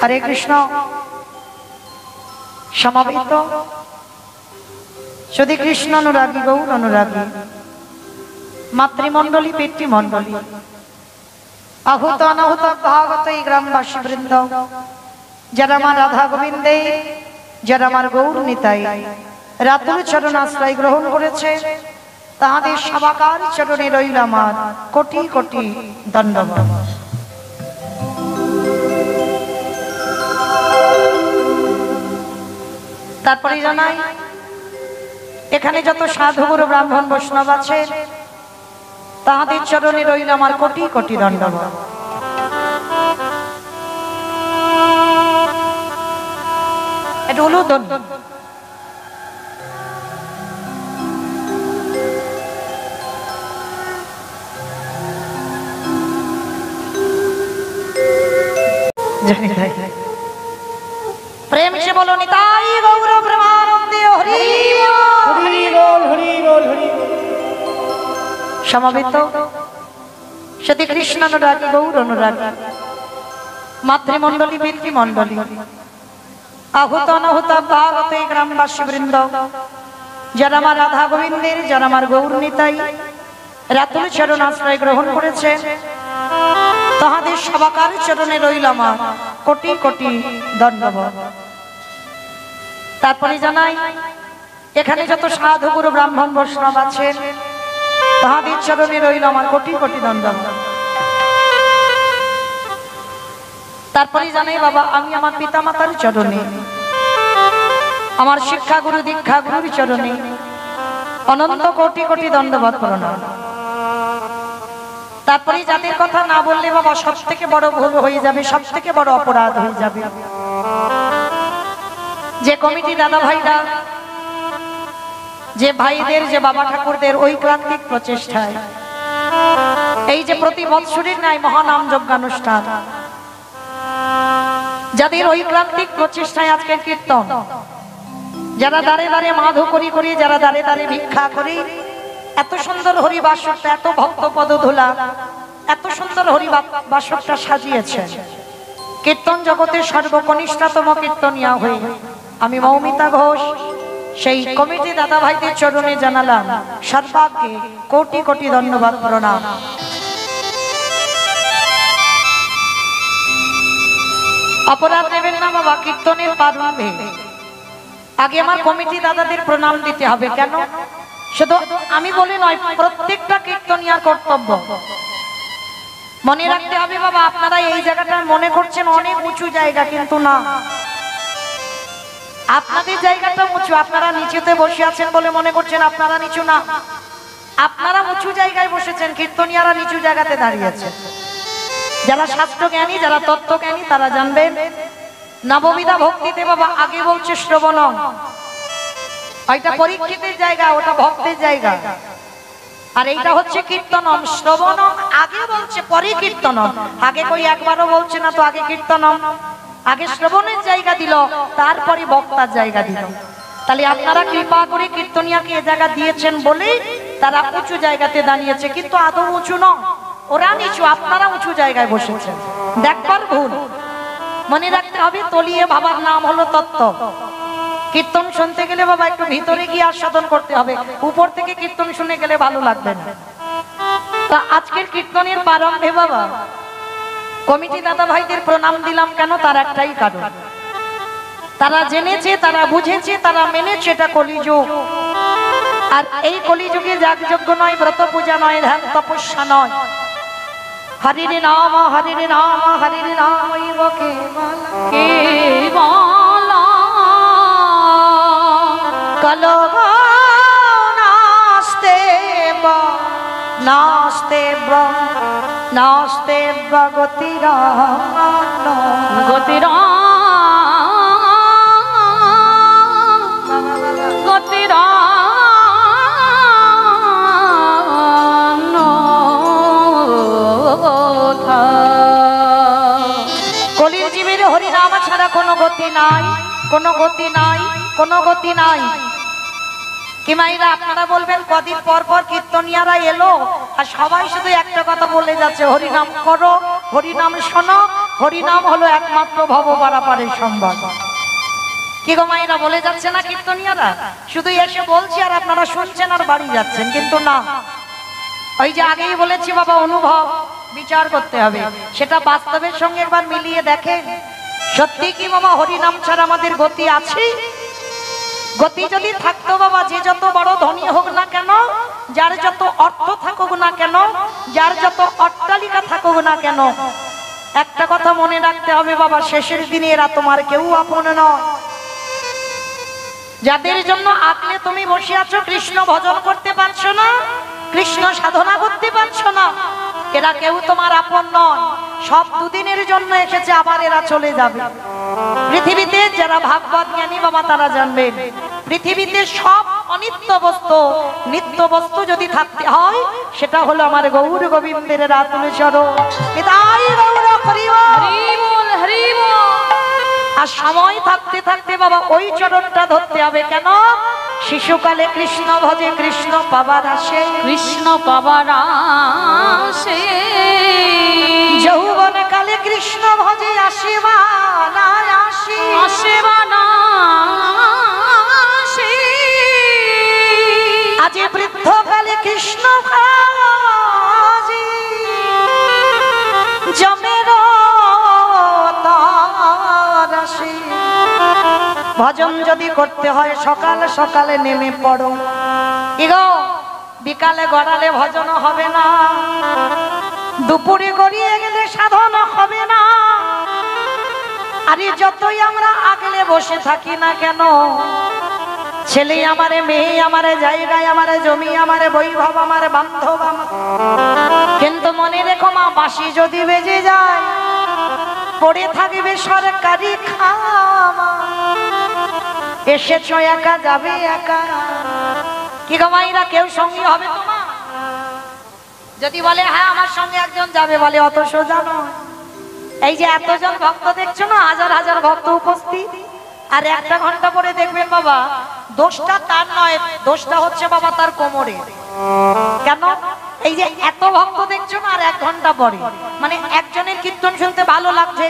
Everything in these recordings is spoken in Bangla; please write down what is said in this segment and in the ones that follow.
हरे कृष्ण समवेत श्री कृष्ण अनुरागी गौर अनुरागी मातृमंडली पितृमंडली आहूत अनाहूत भागवत ग्रामवासी वृंद যারা আমার রাধা গোবিন্দে যারা আমার গৌর নিতাই রাতুল চরণ আশ্রয় গ্রহণ করেছে তাহাদের সবাকার চরণে রইল আমার কোটি কোটি দণ্ডবত। তারপরে জানাই এখানে যত সাধু গুরু ব্রাহ্মণ বৈষ্ণব আছে তাহাদের চরণে রইল আমার কোটি কোটি দণ্ডবত। এটা হলো দণ্ড। प्रेम से बोलो निताई गौर ब्रह्मानंदे हरि हरि बोल हरि बोल हरि समवेत श्री कृष्ण अनुरागी गौर अनुरागी मातृमंडली पितृमंडली आहूत अनाहूत भागवत ग्रामवासी वृंद যারা আমার রাধা গোবিন্দের যারা আমার গৌর নিতাই রাতুল চরণ আশ্রয় গ্রহণ করেছে তাহাদের সবাকার চরণে রইল আমার কোটি কোটি দণ্ডবত। তারপরে জানাই এখানে যত সাধু গুরু ব্রাহ্মণ বৈষ্ণব আছেন তাহাদের চরণে রইল আমার কোটি কোটি দণ্ডবত। তারপরে জানাই বাবা আমি আমার পিতা মাতার চরণে আমার শিক্ষা গুরু দীক্ষা গুরুর চরণে অনন্ত কোটি কোটি দণ্ডবত প্রণাম। তারপরে যাদের কথা না বললে বাবা সব থেকে বড় ভুল হয়ে যাবে, সব থেকে বড় অপরাধ হয়ে যাবে। যে কমিটি দাদা ভাইরা যে ভাইদের যে বাবা ঠাকুরদের ঐক্রান্তিক প্রচেষ্টায় এই যে প্রতি বৎসরের ন্যায় মহানাম যজ্ঞানুষ্ঠান যাদের ঐক্রান্তিক প্রচেষ্টায় আজকের কীর্তন যারা দাঁড়ে দাঁড়ে মাধু করি করি যারা দাঁড়ে দাঁড়ে ভিক্ষা করি এত সুন্দর হরিবাসরটা এত ভক্ত পদধূলা এত সুন্দর হরিবাসরটা সাজিয়েছে কীর্তন জগতের সর্বকনিষ্ঠতম কীর্তনিয়া হয়ে আমি মৌমিতা ঘোষ সেই কমিটি দাদা ভাইদের চরণে জানালাম সর্বাগ্রে কোটি কোটি ধন্যবাদ প্রণাম। অপরাধ নেবেন না বাবা, কীর্তনের প্রারম্ভে আগে আমার কমিটি দাদাদের প্রণাম দিতে হবে। কেন? শুধু আমি বলি নয়, প্রত্যেকটা কীর্তনিয়ার কর্তব্য মনে রাখতে হবে বাবা। আপনারা এই জায়গাটা মনে করছেন অনেক উঁচু জায়গা, কিন্তু না, আপনাদের জায়গাটা উঁচু। আপনারা নিচেতে বসে আছেন বলে মনে করছেন আপনারা নিচু, না, আপনারা উঁচু জায়গায় বসেছেন, কীর্তনিয়ারা নিচু জায়গাতে দাঁড়িয়েছে। যারা শাস্ত্র জ্ঞানী যারা তত্ত্ব জ্ঞানী তারা জানবেন নববিধা ভক্তিতে বাবা আগে বলছে শ্রবণ, ওইটা পরীক্ষিতের জায়গা, ওটা ভক্তের জায়গা, আর এইটা হচ্ছে কীর্তনম। শ্রবণ আগে বলছে পরে কীর্তনম, আগে কই একবারও বলছে না তো, আগে কীর্তনম, আগে শ্রবণের জায়গা দিল তারপরে বক্তার জায়গা দিল। তাহলে আপনারা কৃপা করে কীর্তনিয়াকে এ জায়গা দিয়েছেন বলেই তারা উঁচু জায়গাতে দাঁড়িয়েছে, কিন্তু আদৌ উঁচু নয়, ওরা নিচু, আপনারা উঁচু জায়গায় বসেছেন। দেখবার ভুল, মনে রাখতে হবে তলিয়ে ভাবার নাম হলো তত্ত্ব। কীর্তন শুনতে গেলে বাবা একটু ভিতরে গিয়ে আস্বাদন করতে হবে, উপর থেকে কীর্তন শুনে গেলে ভালো লাগবে না। তা আজকের কীর্তনের প্রারম্ভে বাবা কমিটি দাদা ভাইদের প্রণাম দিলাম কেন? তার একটাই কারণ, তারা জেনেছে, তারা বুঝেছে, তারা মেনেছে এটা কলিযুগ। আর এই কলিযুগে যাগযজ্ঞ নয়, ব্রত পূজা নয়, ধ্যান তপস্যা নয়, হরির নাম হরির নাম হরির নাম কলগ নাস্তে নাস্তে নাস্তে গতিরা গতিরা গতিরা কলির জীবের হরিনাম ছাড়া কোনো গতি নাই, কোনো গতি নাই, কোনো গতি নাই। কি মাইরা আপনারা বলবেন কদিন পর পর কীর্তনিয়ারা এলো আর সবাই শুধু একটা কথা বলে যাচ্ছে, হরিনাম করো, হরিনাম শোনো, হরিনাম হলো একমাত্র ভব পারাপারের সম্বল। কি গো মায়েরা বলে যাচ্ছে না কীর্তনিয়ারা? শুধু এসে বলছি আর আপনারা শুনছেন আর বাড়ি যাচ্ছেন, কিন্তু না, ওই যে আগেই বলেছি বাবা, অনুভব বিচার করতে হবে, সেটা বাস্তবের সঙ্গে একবার মিলিয়ে দেখেন। সত্যি কি বাবা হরিনাম ছাড়া আমাদের গতি আছে? গতি যদি থাকতো বাবা, যে যত বড় ধনী হোক না কেন, যার যত অর্থ থাকুক না কেন, যার যত অট্টালিকা থাকুক না কেন, একটা কথা মনে রাখতে হবে বাবা, শেষের দিনে এরা তোমার কেউ আপন নয়। যাদের জন্য আঁকলে তুমি বসে আছো, কৃষ্ণ ভজন করতে পারছো না, কৃষ্ণ সাধনা করতে পারছো না, এরা কেউ তোমার আপন নয়। সব দুদিনের জন্য এসেছে, আবার এরা চলে যাবে। পৃথিবীতে যারা ভাগবত জ্ঞানী বাবা তারা জানবেন, পৃথিবীতে সব অনিত্য বস্তু, নিত্য বস্তু যদি থাকতে হয় সেটা হলো আমার গৌর গোবিন্দের রাতুল চরণ। তাই গৌর হরি বল, হরি বল। আর সময় থাকতে থাকতে বাবা ওই চরণটা ধরতে হবে। কেন? শিশুকালে কৃষ্ণ ভজে কৃষ্ণ পাবার আসে, কৃষ্ণ পাবার আসে, যৌবন কালে কৃষ্ণ ভজে আসিবা না আসি, আসিবা না আসি, আজি বৃদ্ধকালে কৃষ্ণ ভাজি, জমের তার আসি। ভজন যদি করতে হয় সকাল সকালে নেমে পড়ো। ইগো বিকালে গড়ালে ভজন হবে না, দুপুরে গড়িয়ে গেলে সাধন হবে না। আরে যতই আমরা আগলে বসে থাকি না কেন, ছেলে আমারে, মেয়ে আমারে, জায়গায় আমারে, জমি আমারে, বৈভব আমারে, বান্ধব আমার, কিন্তু মনে রেখো মা, বাঁশি যদি বেজে যায় পড়ে থাকবে সরকারি খামা। এসেছো একা, যাবে একা। কি গো মাইরা, কেউ সঙ্গী হবে তোমার? যদি বলে হ্যাঁ আমার সঙ্গে একজন যাবে, বলে অত সোজা নয়। এই যে এতজন ভক্ত দেখছো না, হাজার হাজার ভক্ত উপস্থিত, আর একটা ঘন্টা পরে দেখবেন বাবা, দোষটা তার নয়, দোষটা হচ্ছে বাবা তার কোমরে। কেন? এই যে এত ভক্ত দেখছো না, আর 1 ঘন্টা পরে, মানে একজনের কীর্তন শুনতে ভালো লাগছে,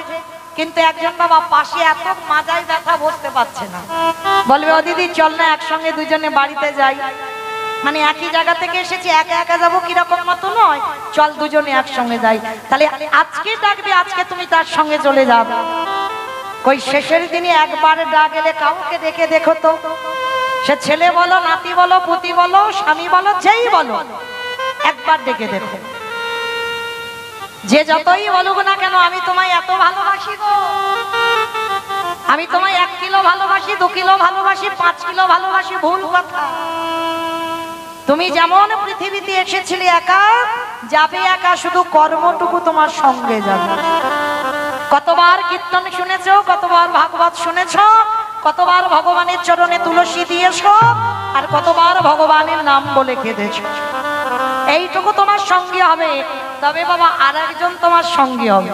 কিন্তু একজন বাবা পাশে এত মাজায় ব্যথা, বসতে পারছে না, বলবে ও দিদি চল না একসঙ্গে দুজনে বাড়িতে যাই। মানে একই জায়গা থেকে এসেছি, একা একা যাবো কিরকম মতো নয়, চল দুজনে একসঙ্গে যাই। তাহলে আজকে ডাকবে, আজকে তুমি তার সঙ্গে চলে যাবে। কই শেষের দিনে একবার ডাক এলে কাউকে ডেকে দেখো তো, সে ছেলে বলো, নাতি বলো, পুতি বলো, স্বামী বলো, যেই বলো, একবার ডেকে দেখো। যে যতই বলুক না কেন, আমি তোমায় এত ভালোবাসি গো, আমি তোমায় 1 কিলো ভালোবাসি, 2 কিলো ভালোবাসি, 5 কিলো ভালোবাসি, ভুল কথা। তুমি যেমন পৃথিবীতে এসেছিলে একা, যাবে একা, শুধু কর্মটুকু তোমার সঙ্গে যাবে। কতবার কীর্তন শুনেছো, কতবার ভাগবত শুনেছো, কতবার ভগবানের চরণে তুলসী দিয়েছো, আর কতবার ভগবানের নাম বলে কেঁদেছো। এইটুকু তোমার সঙ্গী হবে, তবে বাবা আরেকজন তোমার সঙ্গী হবে।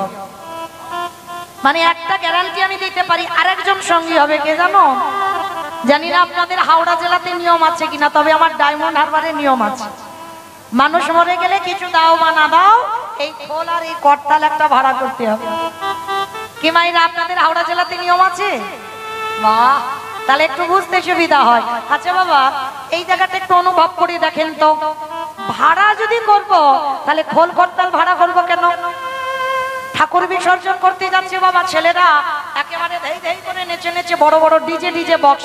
মানে একটা গ্যারান্টি আমি দিতে পারি, আরেকজন সঙ্গী হবে, কে জানো? জানি না আপনাদের হাওড়া জেলাতে নিয়ম আছে কিনা, তবে আমার ডায়মন্ড হারবারে নিয়ম আছে। মানুষ মরে গেলে কিছু দাও বা না দাও, এই খোল আর এই করতাল একটা ভাড়া করতে হবে। কি মাইনা আপনাদের হাওড়া জেলাতে নিয়ম আছে? বাহ, তাহলে একটু বুঝতে সুবিধা হয়। আচ্ছা বাবা, এই জায়গাটা একটু অনুভব করে দেখেন তো, ভাড়া যদি করব তাহলে খোল করতাল ভাড়া করব কেন? ঠাকুর বিসর্জন করতে যাচ্ছে বাবা, ছেলেরা একেবারে ধেই ধেই করে নেচে নেচে বড় বড় ডিজে বক্স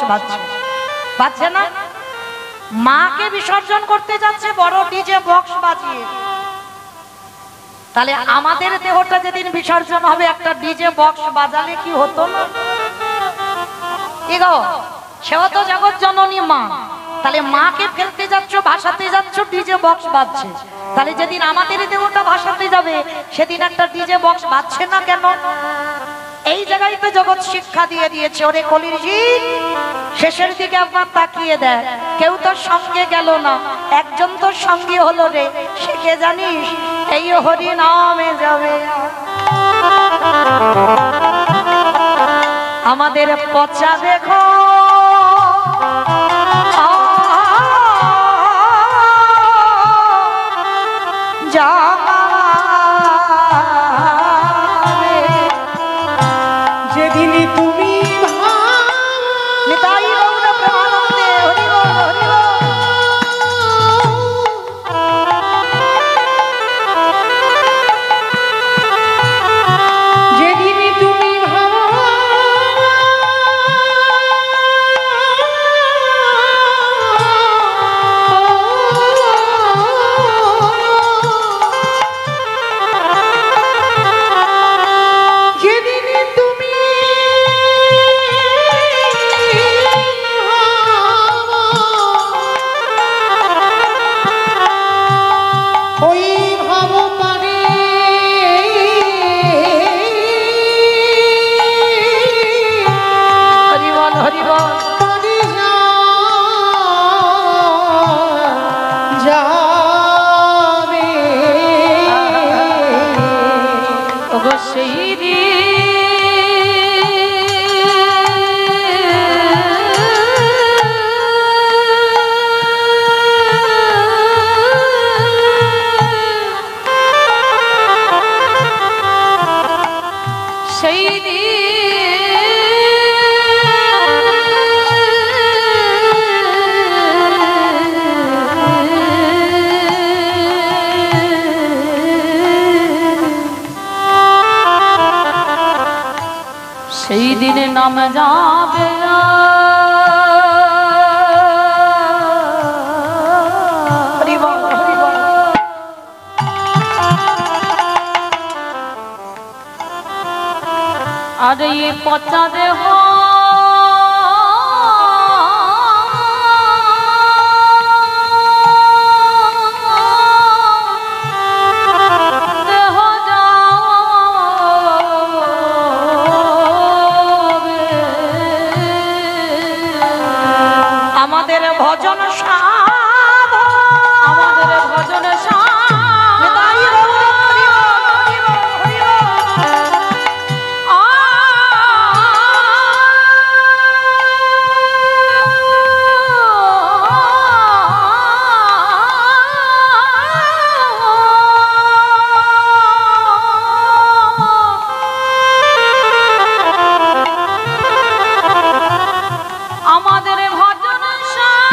বাজছে না? মাকে বিসর্জন করতে যাচ্ছে বড় ডিজে বক্স বাজিয়ে। তাহলে আমাদের দেহটা যেদিন বিসর্জন হবে একটা ডিজে বক্স বাজালে কি হতো না? ইগো সেও তো জগৎ জননী মা, তাহলে মাকে ফেলতে যাচ্ছ, ভাসাতে যাচ্ছ, ডিজে বক্স বাজছে। তাহলে যেদিন আমাদের দেহটা ভাসাতে যাবে সেদিন একটা ডিজে বক্স বাজছে না কেন? এই জায়গায় তো জগৎ শিক্ষা দিয়ে দিয়েছে, ওরে কলির জিন, শেষের দিকে একবার তাকিয়ে দেয়, কেউ তো সঙ্গে গেল না, একজন তো সঙ্গী হলো রে, সে কে জানিস? এই হরি নামে যাবে। আমাদের পচা দেখো যেদিন তুমি নিতাই গৌর প্রেমানন্দে হরি বল হরি বল। যেদিন তুমি যেদিন তুমি ওই ভাব পারে হরি বল হরি বল। পারে যাবে ওগো সেই সেই দিনে নাম যাবে হরি বল হরি বল। আর এই পচা দেহ দেহ যাবে। আমাদের ভজন সাধ আমাদের ভজন নিতাই গৌর হরি বল হরি বল হরি বল। আমাদের ভজন সাধু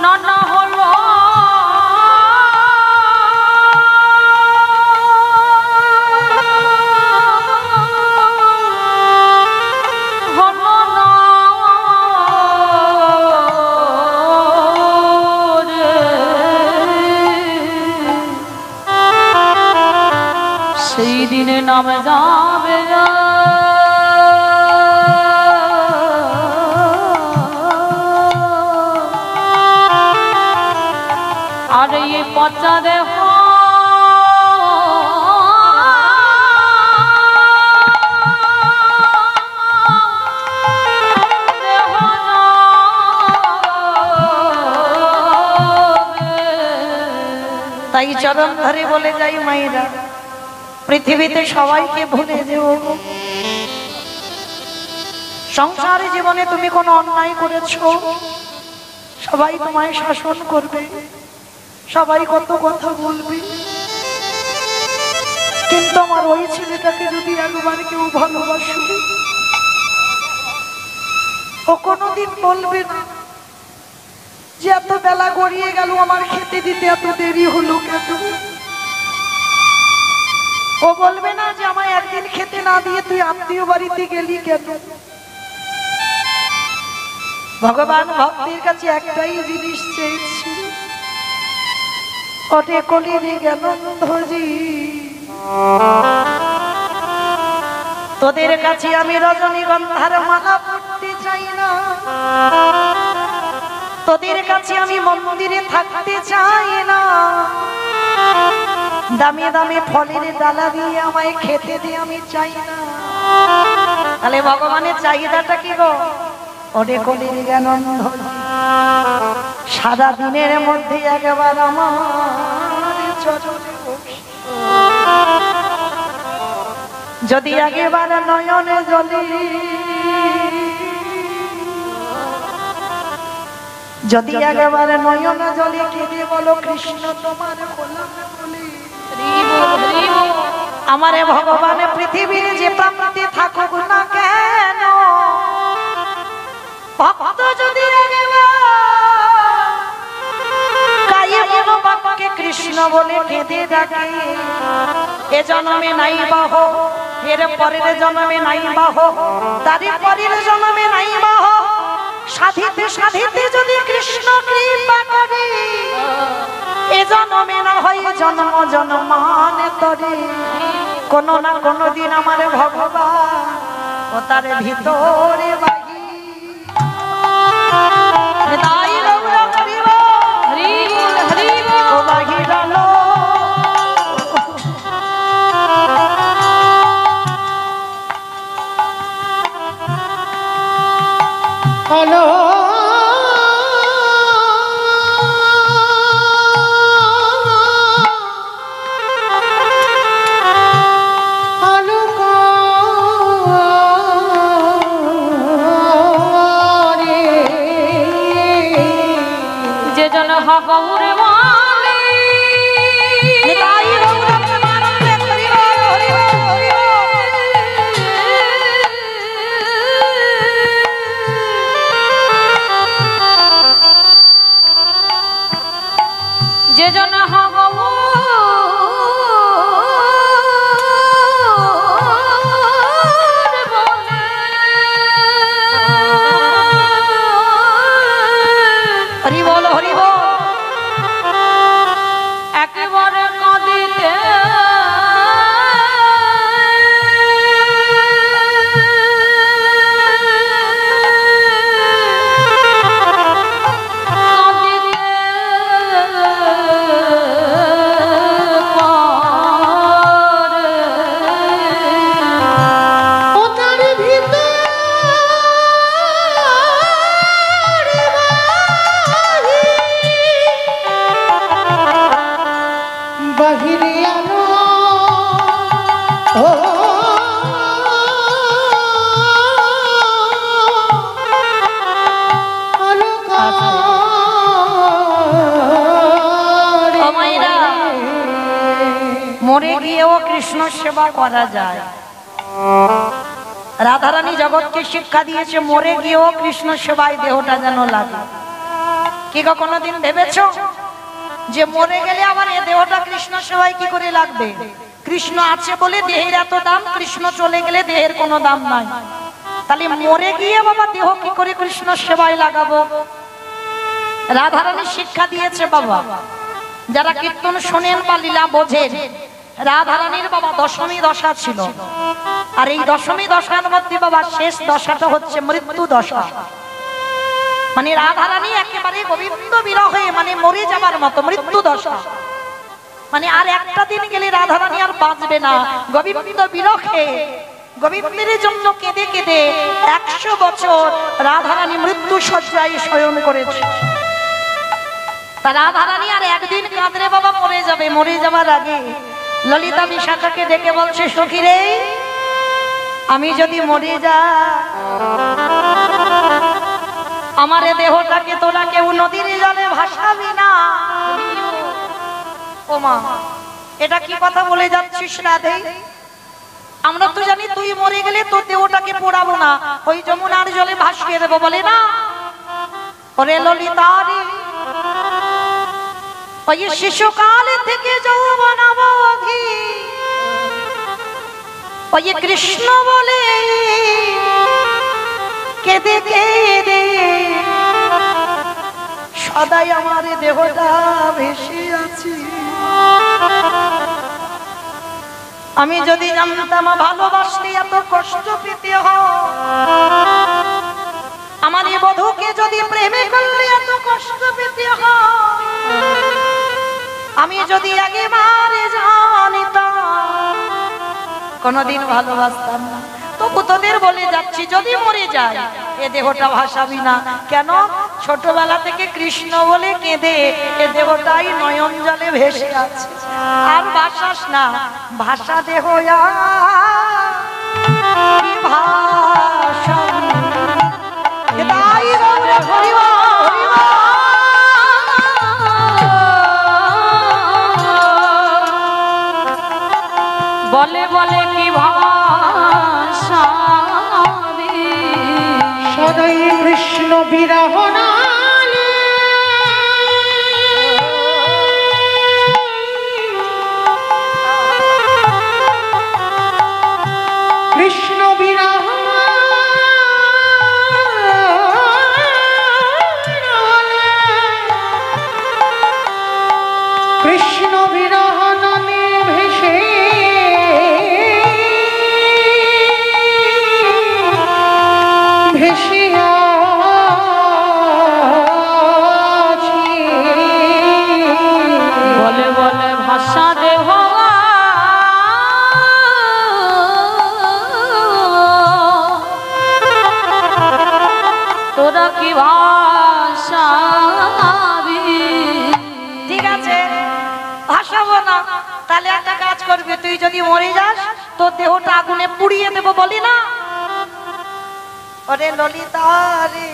নানা হলো হলো না সেই দিনে নাম যাবে আর এই পচা দেহ দেহ যাবে। তাই চরণ ধরে বলে যাই মায়েরা, পৃথিবীতে সবাইকে ভুলে যেও। সংসার জীবনে তুমি কোনো অন্যায় করেছো, সবাই তোমায় শাসন করবে, সবাই কত কথা বলবে, কিন্তু আমার ওই ছেলেটাকে যদি একবার কেউ ভালোবাসবে, ও কোনোদিন বলবে না যে এত বেলা গড়িয়ে গেল, আমার খেতে দিতে এত দেরি হলো কেন। ও বলবে না যে আমায় একদিন খেতে না দিয়ে তুই আত্মীয় বাড়িতে গেলি কেন। ভগবান ভক্তের কাছে একটাই জিনিস চেয়েছি, ওটে কলির জ্ঞানন্ধজি, তোদের কাছে আমি রজনীগন্ধার মালা পড়তে চাই না, তোদের কাছে আমি মন্দিরে থাকতে চাই না, দামে দামে ফলের ডালা দিয়ে আমায় খেতে দিয়ে আমি চাই না। তাহলে ভগবানের চাহিদাটা কি গো? ওরে কলির জ্ঞানন্ধজি, সারা দিনের মধ্যে একবার আমার চরণে বসো, যদি একবার নয়নে জলে, যদি একবার নয়নে জলে কেঁদে বলো কৃষ্ণ তোমার গোলাম বলে, আমারে ভগবান পৃথিবীর যে প্রান্তে থাকুক না কেন, ভক্ত যদি বাবাকে কৃষ্ণ বলে কেঁদে ডাকে, এ জন্মে নাই বাহ, এর পরের জন্মে নাই বাহ, তারই পরের জন্মে নাই বাহ, সাধিতে সাধিতে যদি কৃষ্ণ কৃপা করে, এ জন্মে না হয় জন্ম জন্মানে তরে, কোনো না কোনো দিন আমার ভগবান ও তার ভিতরে বাহি তাই গৌরা করিব হরি বল হরি বল। ও বাহিরালো হলো যে জন গৌরে মালি তাই গৌরা প্রেমানন্দে করিব হরি বল হরি যে জন হরি বল হরি বল। একেবারে কাঁদিতে ওটার ভিতরে বাহিরে আলো ও ও মাইরা, মরে গিয়েও কৃষ্ণ সেবা করা যায়। রাধারানী জগৎকে শিক্ষা দিয়েছে মরে গিয়েও কৃষ্ণ সেবায় দেহটা যেন লাগে। কি কখনো দিন ভেবেছো যে মরে গেলে আবার এ দেহটা কৃষ্ণ সেবায় কি করে লাগবে? কৃষ্ণ আছে বলে দেহের এত দাম, কৃষ্ণ চলে গেলে দেহের কোনো দাম নাই। তাহলে মরে গিয়ে বাবা দেহ কি করে কৃষ্ণ সেবায় লাগাবো? রাধারানী শিক্ষা দিয়েছে বাবা, যারা কীর্তন শোনেন বা লীলা বোঝেন, রাধারানীর বাবা দশমী দশা ছিল, আর এই দশমী দশার মধ্যে বাবা শেষ দশাটা হচ্ছে মৃত্যু দশা। মানে রাধারানী একেবারে গোবিন্দ বিরহে মানে মরে যাবার মতো মৃত্যু দশা। মানে আর একটা দিন গেলে রাধারানী আর বাঁচবে না। গোবিন্দ বিরহে গোবিন্দের জন্য কেঁদে কেঁদে 100 বছর রাধারানী মৃত্যু শয্যায় শয়ন করেছে। তা রাধারানী আর একদিন কাঁদরে বাবা মরে যাবে। মরে যাবার আগে ললিতা বিশাখাকে ডেকে বলছে, সখী রে, আমি যদি মরে যাই, আমার এ দেহটাকে তোরা কেউ নদীর জলে ভাসাবি না। ও মা, এটা কি কথা বলে যাচ্ছিস রাধে? আমরা তো জানি তুই মরে গেলে তোর দেহটাকে পোড়াবো না, ওই যমুনার জলে ভাসিয়ে দেবো। বলে না, ওরে ললিতা রে, ওই শিশুকাল থেকে যৌবন অবধি ওই কৃষ্ণ বলে কেঁদে কেঁদে সদাই আমার দেহটা ভেসে আছে। আমি যদি জানতাম ভালোবাসলে এত কষ্ট পেতে হয়, আমার এই বধূকে যদি প্রেমে করলে এত কষ্ট পেতে হয়, আমি যদি একেবারে জানিতাম কোনদিন ভালোবাসতাম না। তবু তোদের বলে যাচ্ছি, যদি মরে যায় এ দেহটা ভাসাবি না। কেন? ছোটবেলা থেকে কৃষ্ণ বলে কেঁদে এ দেহটাই নয়ন জলে ভেসে আছে। আর ভাসাস না, ভাষা দেহ বলে বলে কি ভাষা সদাই কৃষ্ণ বিরহ নালে কৃষ্ণ বিরহ কৃষ্ণ বিরহ নামে ভেসে ভেসে আছি। বলে বলে ভাষা দেহ তোরা কি ভাষা ঠিক আছে ভাসাবো না, তাহলে একটা কাজ করবি, তুই যদি মরে যাস তোর দেহটা আগুনে পুড়িয়ে দেবো বলি না। ওরে ললিতা রে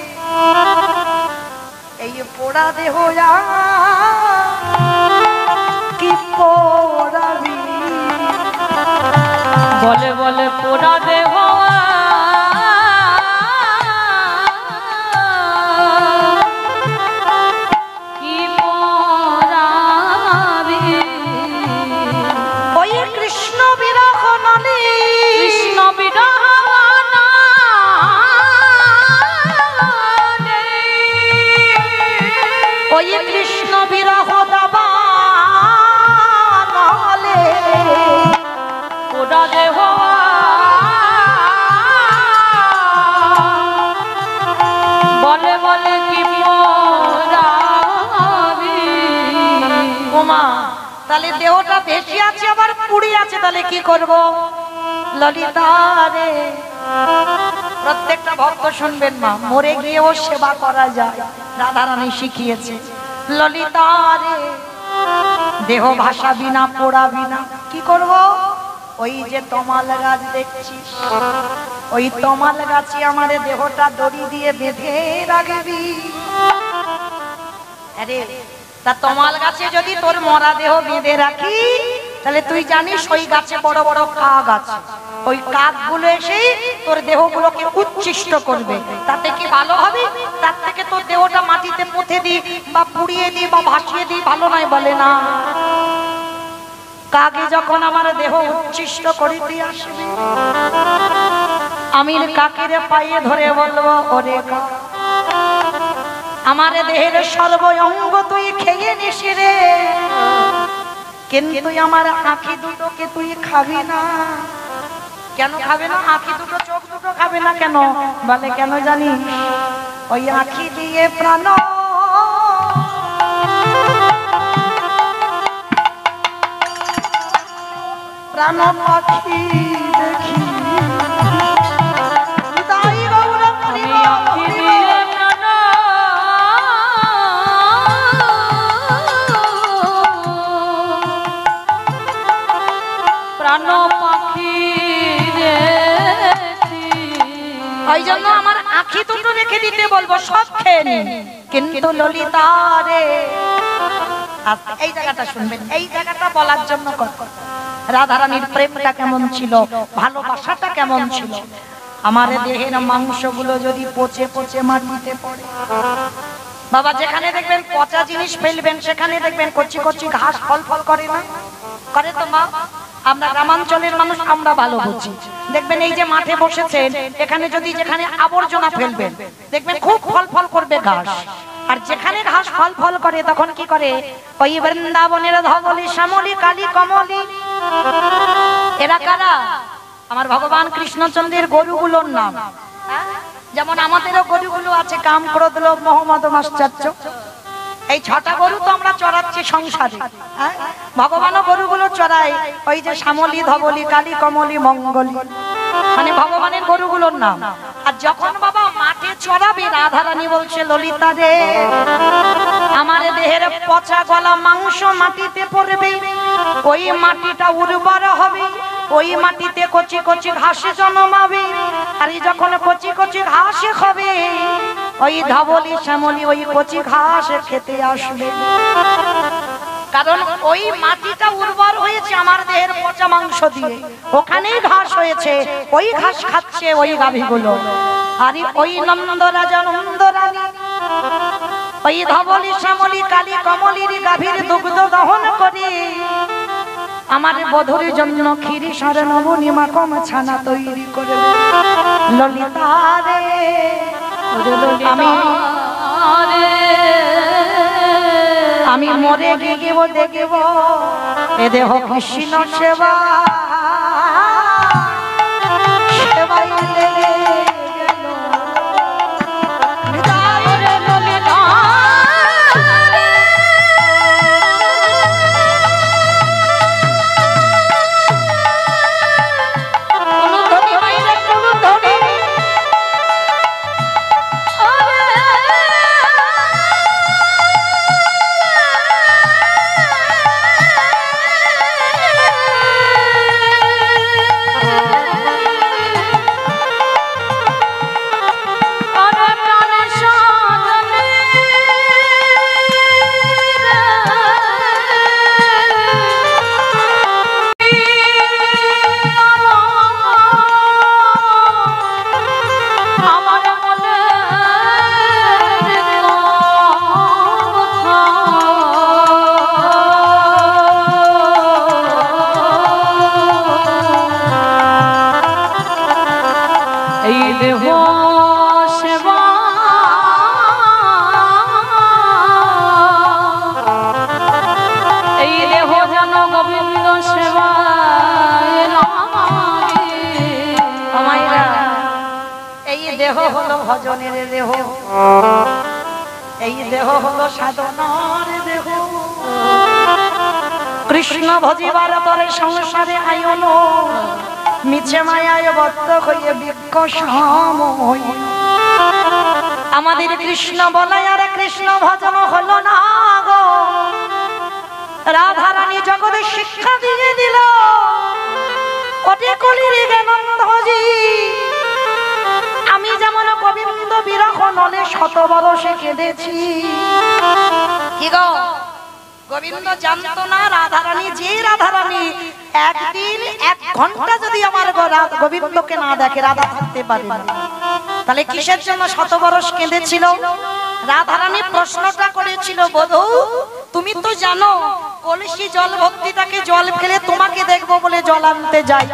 এই পোড়া দেহ কি পোড়াবি। বলে বলে পোড়া দেহ কি পোড়াবি। ওই কৃষ্ণ বিরহ নলে কৃষ্ণ বিরহ ওই কৃষ্ণ বিরহ দাবা নলে পোড়া দেহ বলে বলে কি পোড়াবি। ওমা তাহলে দেহটা বেশি আছে আবার পুড়ি আছে, তাহলে কি করব? ললিতা রে প্রত্যেকটা ভক্ত শুনবেন মা, মরে গিয়েও সেবা করা যায়, রাধারানী শিখিয়েছে। ললিতা রে দেহ ভাসাবি না, পোড়াবি না, কি করব? ওই যে তমাল গাছ দেখছিস, ওই তমাল গাছে আমার দেহটা দড়ি দিয়ে বেঁধে রাখবি। আরে তা তমাল গাছে যদি তোর মরা দেহ বেঁধে রাখি, তাহলে তুই জানিস ওই গাছে বড় বড় কাক আছে, ওই কাকগুলো এসে তোর দেহগুলোকে উচ্ছিষ্ট করবে। তাতে কি ভালো হবে? তার থেকে তোর দেহটা মাটিতে পুঁতে দি বা পুড়িয়ে দি বা ভাসিয়ে দি, ভালো নয় বলে না? কাকে যখন আমার দেহ উচ্ছিষ্ট করিতে আসবে, আমি কাকের পায়ে ধরে বলবো, ওরে কাক আমার দেহের সর্ব অঙ্গ তুই খেয়ে নিস রে, কিন্তু আমার আঁখি দুটোকে তুই খাবি না। কেন খাবে না? আঁখি দুটো চোখ দুটো খাবে না কেন? বলে কেন জানিস? ওই আঁখি দিয়ে প্রাণ প্রাণ পাখি দেখি। তাই গৌর আমি আঁখি দিয়ে প্রাণ পাখি ওই জন্য আমার আঁখি দুটো রেখে দিতে বলবো, সব খেয়ে নি। কিন্তু ললিতা রে এই জায়গাটা শুনবেন, এই জায়গাটা বলার জন্য রাধারানীর প্রেমটা কেমন ছিল, ভালোবাসাটা কেমন ছিল। আমার দেহের মাংসগুলো যদি পচে পচে মাটিতে পড়ে, বাবা যেখানে দেখবেন পচা জিনিস ফেলবেন সেখানে দেখবেন কচি কচি ঘাস ফল ফল করে না? করে তো মা? আমরা গ্রামাঞ্চলের মানুষ, আমরা ভালো বুঝি। দেখবেন এই যে মাঠে বসেছেন, এখানে যদি যেখানে আবর্জনা ফেলবেন দেখবেন খুব ফল ফল করবে ঘাস। আর যেখানে ঘাস ফল ফল করে তখন কি করে? ওই বৃন্দাবনের ধবলি শ্যামলি কালী কমলি, এরা কারা? আমার ভগবান কৃষ্ণচন্দ্রের গরুগুলোর নাম। যেমন আমাদেরও গরুগুলো আছে, কাম ক্রোধ লোভ মোহ মদ মাশ্চর্য, এই 6টা গরু তো আমরা চড়াচ্ছি সংসারে। ভগবানও গরুগুলো চড়ায়, ওই যে শ্যামলি ধবলি কালী কমলি মঙ্গলি, মানে ভগবানের গরুগুলোর নাম। আর যখন বাবা মাঠে চড়াবে, রাধারানী বলছে, ললিতা রে আমার দেহের পচা গলা মাংস মাটিতে পড়বে, ওই মাটিটা উর্বর হবে, ওই মাটিতে কচি কচি ঘাসে জন্মাবে। আর যখন কচি কচি ঘাসে হবে, ওই ধবলি শ্যামলি ওই কচি ঘাস খেতে আসবে। কারণ ওই মাটিটা উর্বর হয়েছে আমার দেহের পচা মাংস দিয়ে, ওখানেই ঘাস হয়েছে, ওই ঘাস খাচ্ছে ওই গাভীগুলো। আর ওই নন্দ রাজা নন্দ রানী ওই ধবলি শ্যামলি কালী কমলির গাভীর দুগ্ধ দহন করি আমার বধূর জন্য ক্ষীরি সরে নবনী মাখন ছানা তৈরি করে ললিতা রে আমি মরে গিয়েব দেখব এ দেহ কৃষ্ণ সেবা সেবাই লেগে গেল। ভজনের দেহ, এই দেহ হলো সাধনার দেহ। কৃষ্ণ ভজিবার তরে সংসারে আয়ন মিছে মায়ায় বদ্ধ হয়ে বৃক্ষ সম হই। আমাদের কৃষ্ণ বলাই আর কৃষ্ণ ভজন হলো না গো। রাধা রানী জগতে শিক্ষা দিয়ে দিল ওটে কলির জ্ঞানন্ধজি। আমি যেমন গোবিন্দ বিরহ নলে শত বরষে কেঁদেছি। কি গো গোবিন্দ জানতো না রাধারানী যে রাধারানী একদিন 1 ঘন্টা যদি আমার গোবিন্দকে না দেখে রাধা থাকতে পারে না, তাহলে কিসের জন্য শত বরষ কেঁদেছিল? রাধারানী প্রশ্নটা করেছিল, বধূ তুমি তো জানো কলসি জল ভক্তিটাকে জল ফেলে তোমাকে দেখবো বলে জল আনতে যাই,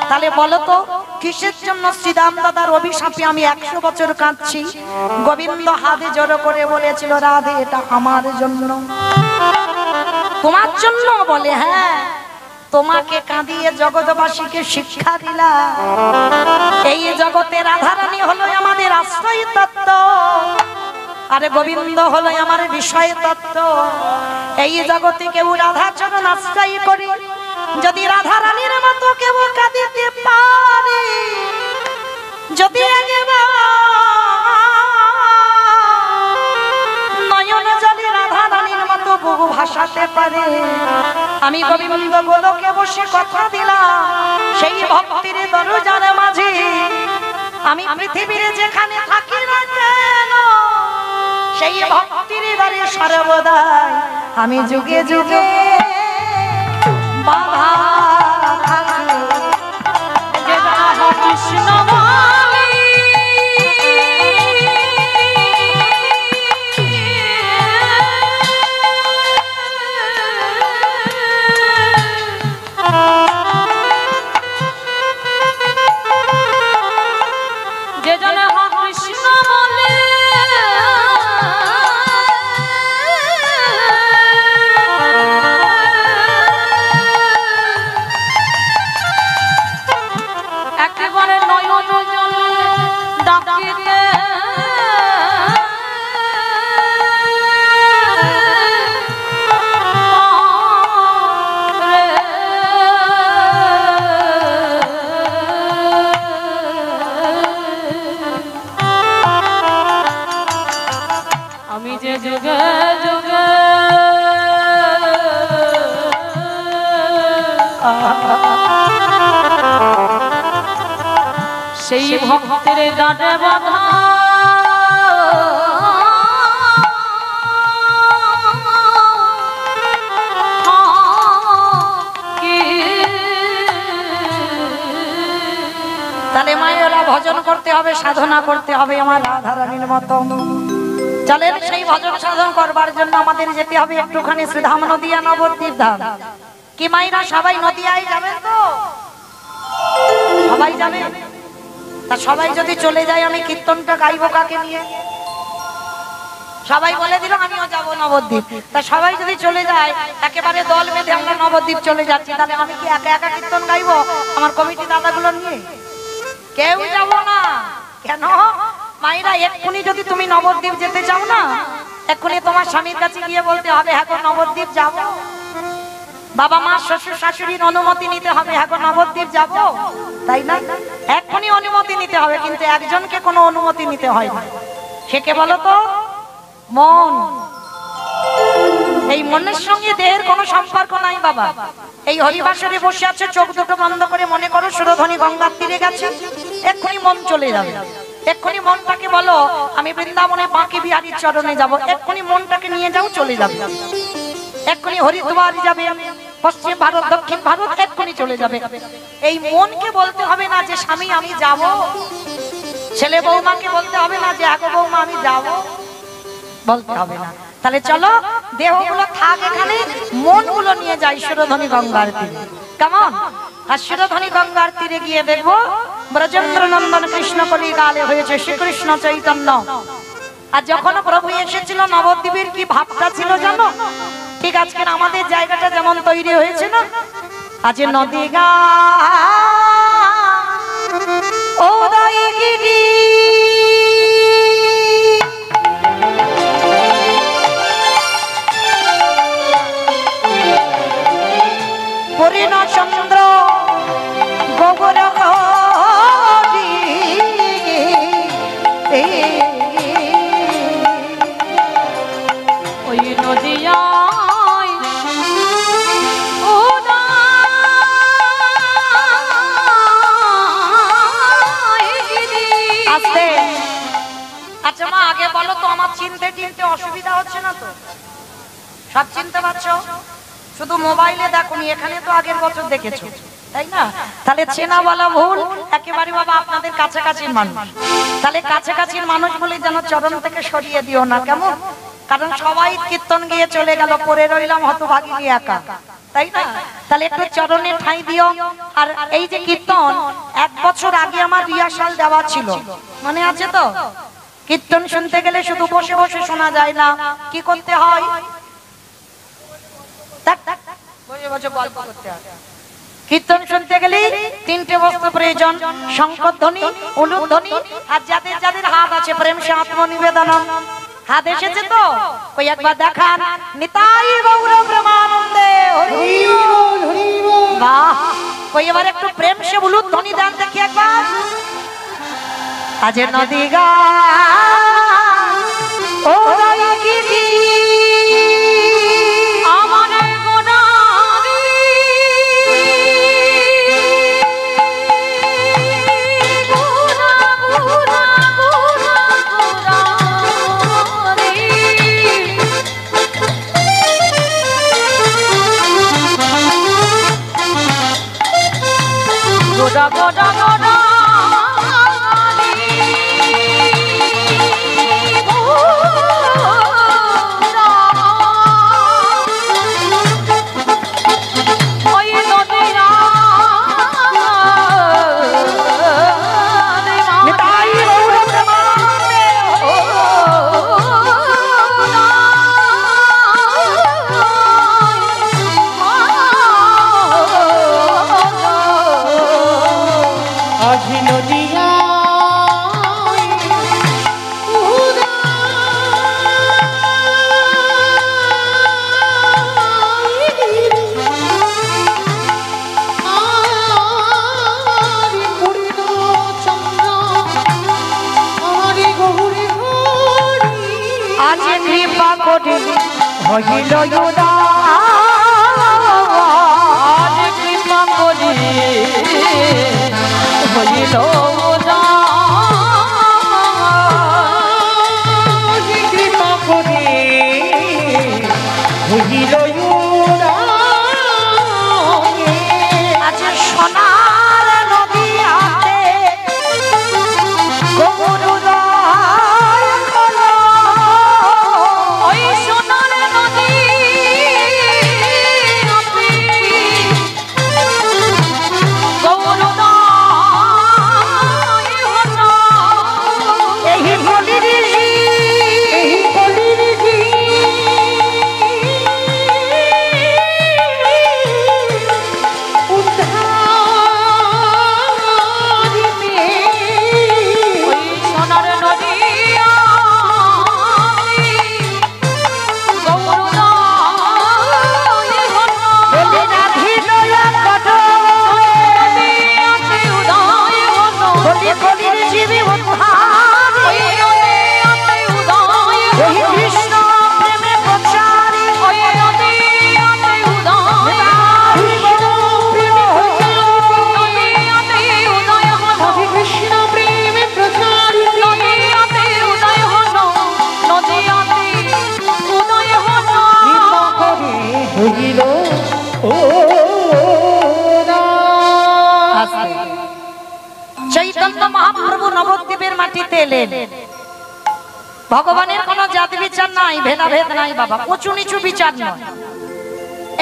তাহলে বলো তো কিসের জন্য শ্রীরাম দাদার অভিশাপে আমি 100 বছর কাঁদছি? গোবিন্দ হাতে জড়ো করে বলেছিল, রাধে এটা আমার জন্য। তোমার জন্য? বলে হ্যাঁ, তোমাকে কাঁদিয়ে জগৎবাসীকে শিক্ষা দিলা এই জগতে রাধারানী হলো আমাদের আশ্রয় তত্ত্ব, আরে গোবিন্দ হলো আমার বিষয় তত্ত্ব। এই জগতে কেউ রাধা চরণ আশ্রয় করি, যদি রাধা রানীর মতো কেউ কাঁদিতে পারে, যদি নয়ন জলে রাধা রানীর মতো বহু ভাসাতে পারে, আমি গোবিন্দ গোলকে বসে কথা দিলাম সেই ভক্তির দরজার মাঝে আমি পৃথিবীর যেখানে থাকি না কেন সেই ভক্তির দ্বারে সর্বদাই আমি যুগে যুগে বাধা থাকি। কৃষ্ণ সেই ভক্তের ডাঁটে বাঁধা তাহলে মায়েরা ভজন করতে হবে, সাধনা করতে হবে আমার রাধারানীর মতো। চলেন সেই ভজন সাধন করবার জন্য আমাদের যেতে হবে একটুখানি শ্রীধাম নদিয়া নবদ্বীপ ধাম। কি মায়েরা সবাই নদিয়ায় যাবেন তো? সবাই যাবে? তা সবাই যদি চলে যায় আমি কীর্তনটা গাইবো কাকে নিয়ে? সবাই বলে দিল আমিও যাব নবদ্বীপ। তা সবাই যদি চলে যায় একেবারে দল বেঁধে আমরা নবদ্বীপ চলে যাচ্ছি, তাহলে আমি কি একা একা কীর্তন গাইবো আমার কমিটি দাদাগুলো নিয়ে? কেউ যাব না। কেন মায়েরা? এক্ষুনি যদি তুমি নবদ্বীপ যেতে চাও না, এক্ষুনি তোমার স্বামীর কাছে গিয়ে বলতে হবে হ্যাঁ গো নবদ্বীপ যাব। বাবা মা শ্বশুর শাশুড়ির অনুমতি নিতে হবে, হ্যাঁ গো নবদ্বীপ যাব, তাই না? এক্ষুনি অনুমতি নিতে হবে, কিন্তু একজনকে কোনো অনুমতি নিতে হয় না। সে কে বলো তো? মন। এই মনের সঙ্গে দেহের কোনো সম্পর্ক নাই বাবা। এই হরিবাসরে বসে আছে, চোখ দুটো বন্ধ করে মনে করো সুরধনী গঙ্গার তীরে গেছে, এক্ষুনি মন চলে যাবে। এক্ষুনি মনটাকে বলো আমি বৃন্দাবনে বাঁকে বিহারীর চরণে যাব, এক্ষুনি মনটাকে নিয়ে যাও, চলে যাবে। এক্ষুনি হরিদ্বার যাবে, পশ্চিম ভারত দক্ষিণ ভারত এক্ষুনি চলে যাবে। এই মনকে বলতে হবে না যে স্বামী আমি যাব, ছেলে বৌমাকে বলতে হবে না যে আগো বৌমা আমি যাব, বলতে হবে না। তাহলে চলো দেহগুলো থাক এখানে, মনগুলো নিয়ে যাই সুরধনী গঙ্গার তীরে। কেমন? আর সুরধনী গঙ্গার তীরে গিয়ে দেখবো ব্রজেন্দ্র নন্দন কৃষ্ণ কলি গালে হয়েছে শ্রীকৃষ্ণ চৈতন্য। আর যখন প্রভু এসেছিল নবদ্বীপের কি ভাবটা ছিল জানো? ঠিক আজকের আমাদের জায়গাটা যেমন তৈরি হয়েছে না, আজ নদী গা উদয়গিরি পূর্ণ চন্দ্র গোবর ওই নদিয়ায় আস্তে। আচ্ছা মা আগে বলো তো আমার চিনতে চিনতে অসুবিধা হচ্ছে না তো? সব চিনতে পারছো? শুধু মোবাইলে দেখোনি, এখানে তো আগের বছর দেখেছো, তাই না? তাহলে চেনা বলা ভুল, একেবারে বাবা আপনাদের কাছাকাছির মানুষ। তাহলে কাছাকাছির মানুষ বলে যেন চরণ থেকে সরিয়ে দিও না, কেমন? কারণ সবাই কীর্তন গিয়ে চলে গেল, পরে রইলাম হতভাগিনী একা, তাই না? তাহলে একটু চরণে ঠাঁই দিও। আর এই যে কীর্তন 1 বছর আগে আমার রিহার্সাল দেওয়া ছিল, মনে আছে তো? কীর্তন শুনতে গেলে শুধু বসে বসে শোনা যায় না, কি করতে হয়? কীর্তন শুনতে গেলে 3টে বস্তু প্রয়োজন, শঙ্করধ্বনি, উলুধ্বনি, আর যাদের যাদের হাত আছে প্রেম সে আত্মনিবেদনম। হাত এসেছে তো? ওই একবার দেখান নিতাই গৌর প্রেমানন্দে হরি বল হরি বল। বাহ, ওই এবার একটু প্রেম সে উলুধ্বনি দেন দেখি একবার। আজ নদী গা উদয়গিরি গোদা গোদা গোদা হইল উদা কৃপা করি হইল উদা কৃপা করে হইল উদা। আজ সোনার নদী হাতে দিতে এলেন। ভগবানের কোনো জাতি বিচার নাই, ভেদাভেদ নাই বাবা, উঁচু নিচু বিচার নয়।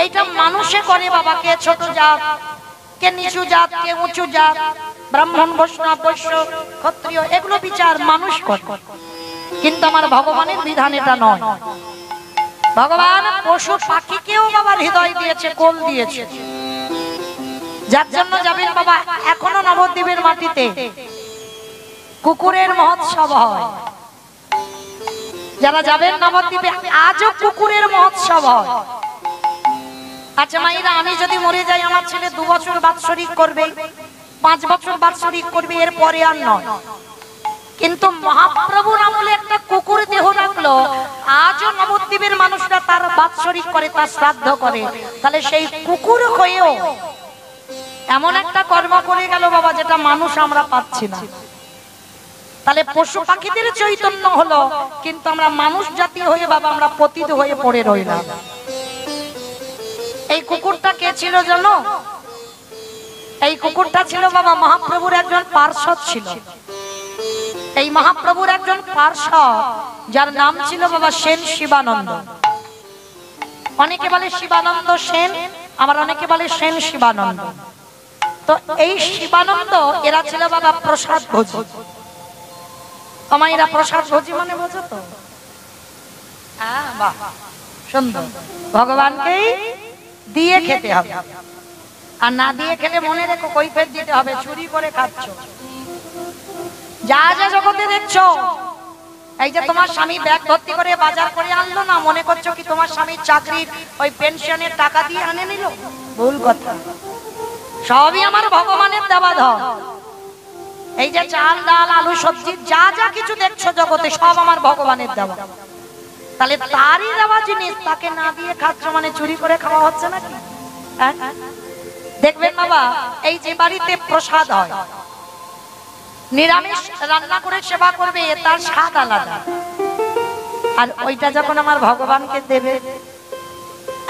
এইটা মানুষে করে বাবা, কে ছোট জাত, কে নিচু জাত, কে উঁচু জাত, ব্রাহ্মণ বৈষ্ণব বৈশ্য ক্ষত্রিয়, এগুলো বিচার মানুষ করে। কিন্তু আমার ভগবানের বিধান এটা নয়। ভগবান পশু পাখিকেও বাবা হৃদয় দিয়েছে, কোল দিয়েছে, যার জন্য যাবেন বাবা এখনো নবদ্বীপের মাটিতে কুকুরের মহোৎসব হয়। যারা যাবেন নবদ্বীপে আজও কুকুরের মহোৎসব হয়। আচ্ছা মাইরা, আমি যদি মরে যাই আমার ছেলে 2 বছর বাৎসরিক করবে, 5 বছর বাৎসরিক করবে, এর পরে আর নয়। কিন্তু মহাপ্রভুর আমলে একটা কুকুর দেহ রাখলো, আজও নবদ্বীপের মানুষরা তার বাৎসরিক করে, তার শ্রাদ্ধ করে। তাহলে সেই কুকুর হয়েও এমন একটা কর্ম করে গেল বাবা, যেটা মানুষ আমরা পাচ্ছি না। তাহলে পশু পাখিদের চৈতন্য হলো, কিন্তু আমরা মানুষ জাতি হয়ে বাবা আমরা পতিত হয়ে পড়ে রইলাম। এই কুকুরটা কে ছিল জানো? এই কুকুরটা ছিল বাবা মহাপ্রভুর একজন পার্ষদ ছিল। এই মহাপ্রভুর একজন পার্ষদ, যার নাম ছিল বাবা সেন শিবানন্দ। অনেকে বলে শিবানন্দ সেন, আবার অনেকে বলে সেন শিবানন্দ। তো এই শিবানন্দ এরা ছিল বাবা প্রসাদ ভোজী। আমার এরা প্রসাদ ভোজী মানে বোঝো তো? হ্যাঁ, বাহ, সুন্দর। ভগবানকেই দিয়ে খেতে হবে, আর না দিয়ে খেলে মনে রেখো কৈফিয়ত দিতে হবে, চুরি করে খাচ্ছ। যা যা জগতে দেখছো, এই যে তোমার স্বামী ব্যাগ ভর্তি করে বাজার করে আনলো না, মনে করছো কি তোমার স্বামী চাকরির ওই পেনশনের টাকা দিয়ে আনে নিল? ভুল কথা। সবই আমার ভগবানের দেওয়া ধন। এই যে চাল ডাল আলু সবজি যা যা কিছু দেখছো জগতে, সব আমার ভগবানের দেওয়া। তাহলে তারই দেওয়া জিনিস তাকে না দিয়ে খাচ্ছ মানে চুরি করে খাওয়া হচ্ছে নাকি? দেখবেন বাবা, এই যে বাড়িতে প্রসাদ হয়, নিরামিষ রান্না করে সেবা করবে, তার স্বাদ আলাদা। আর ওইটা যখন আমার ভগবানকে দেবে,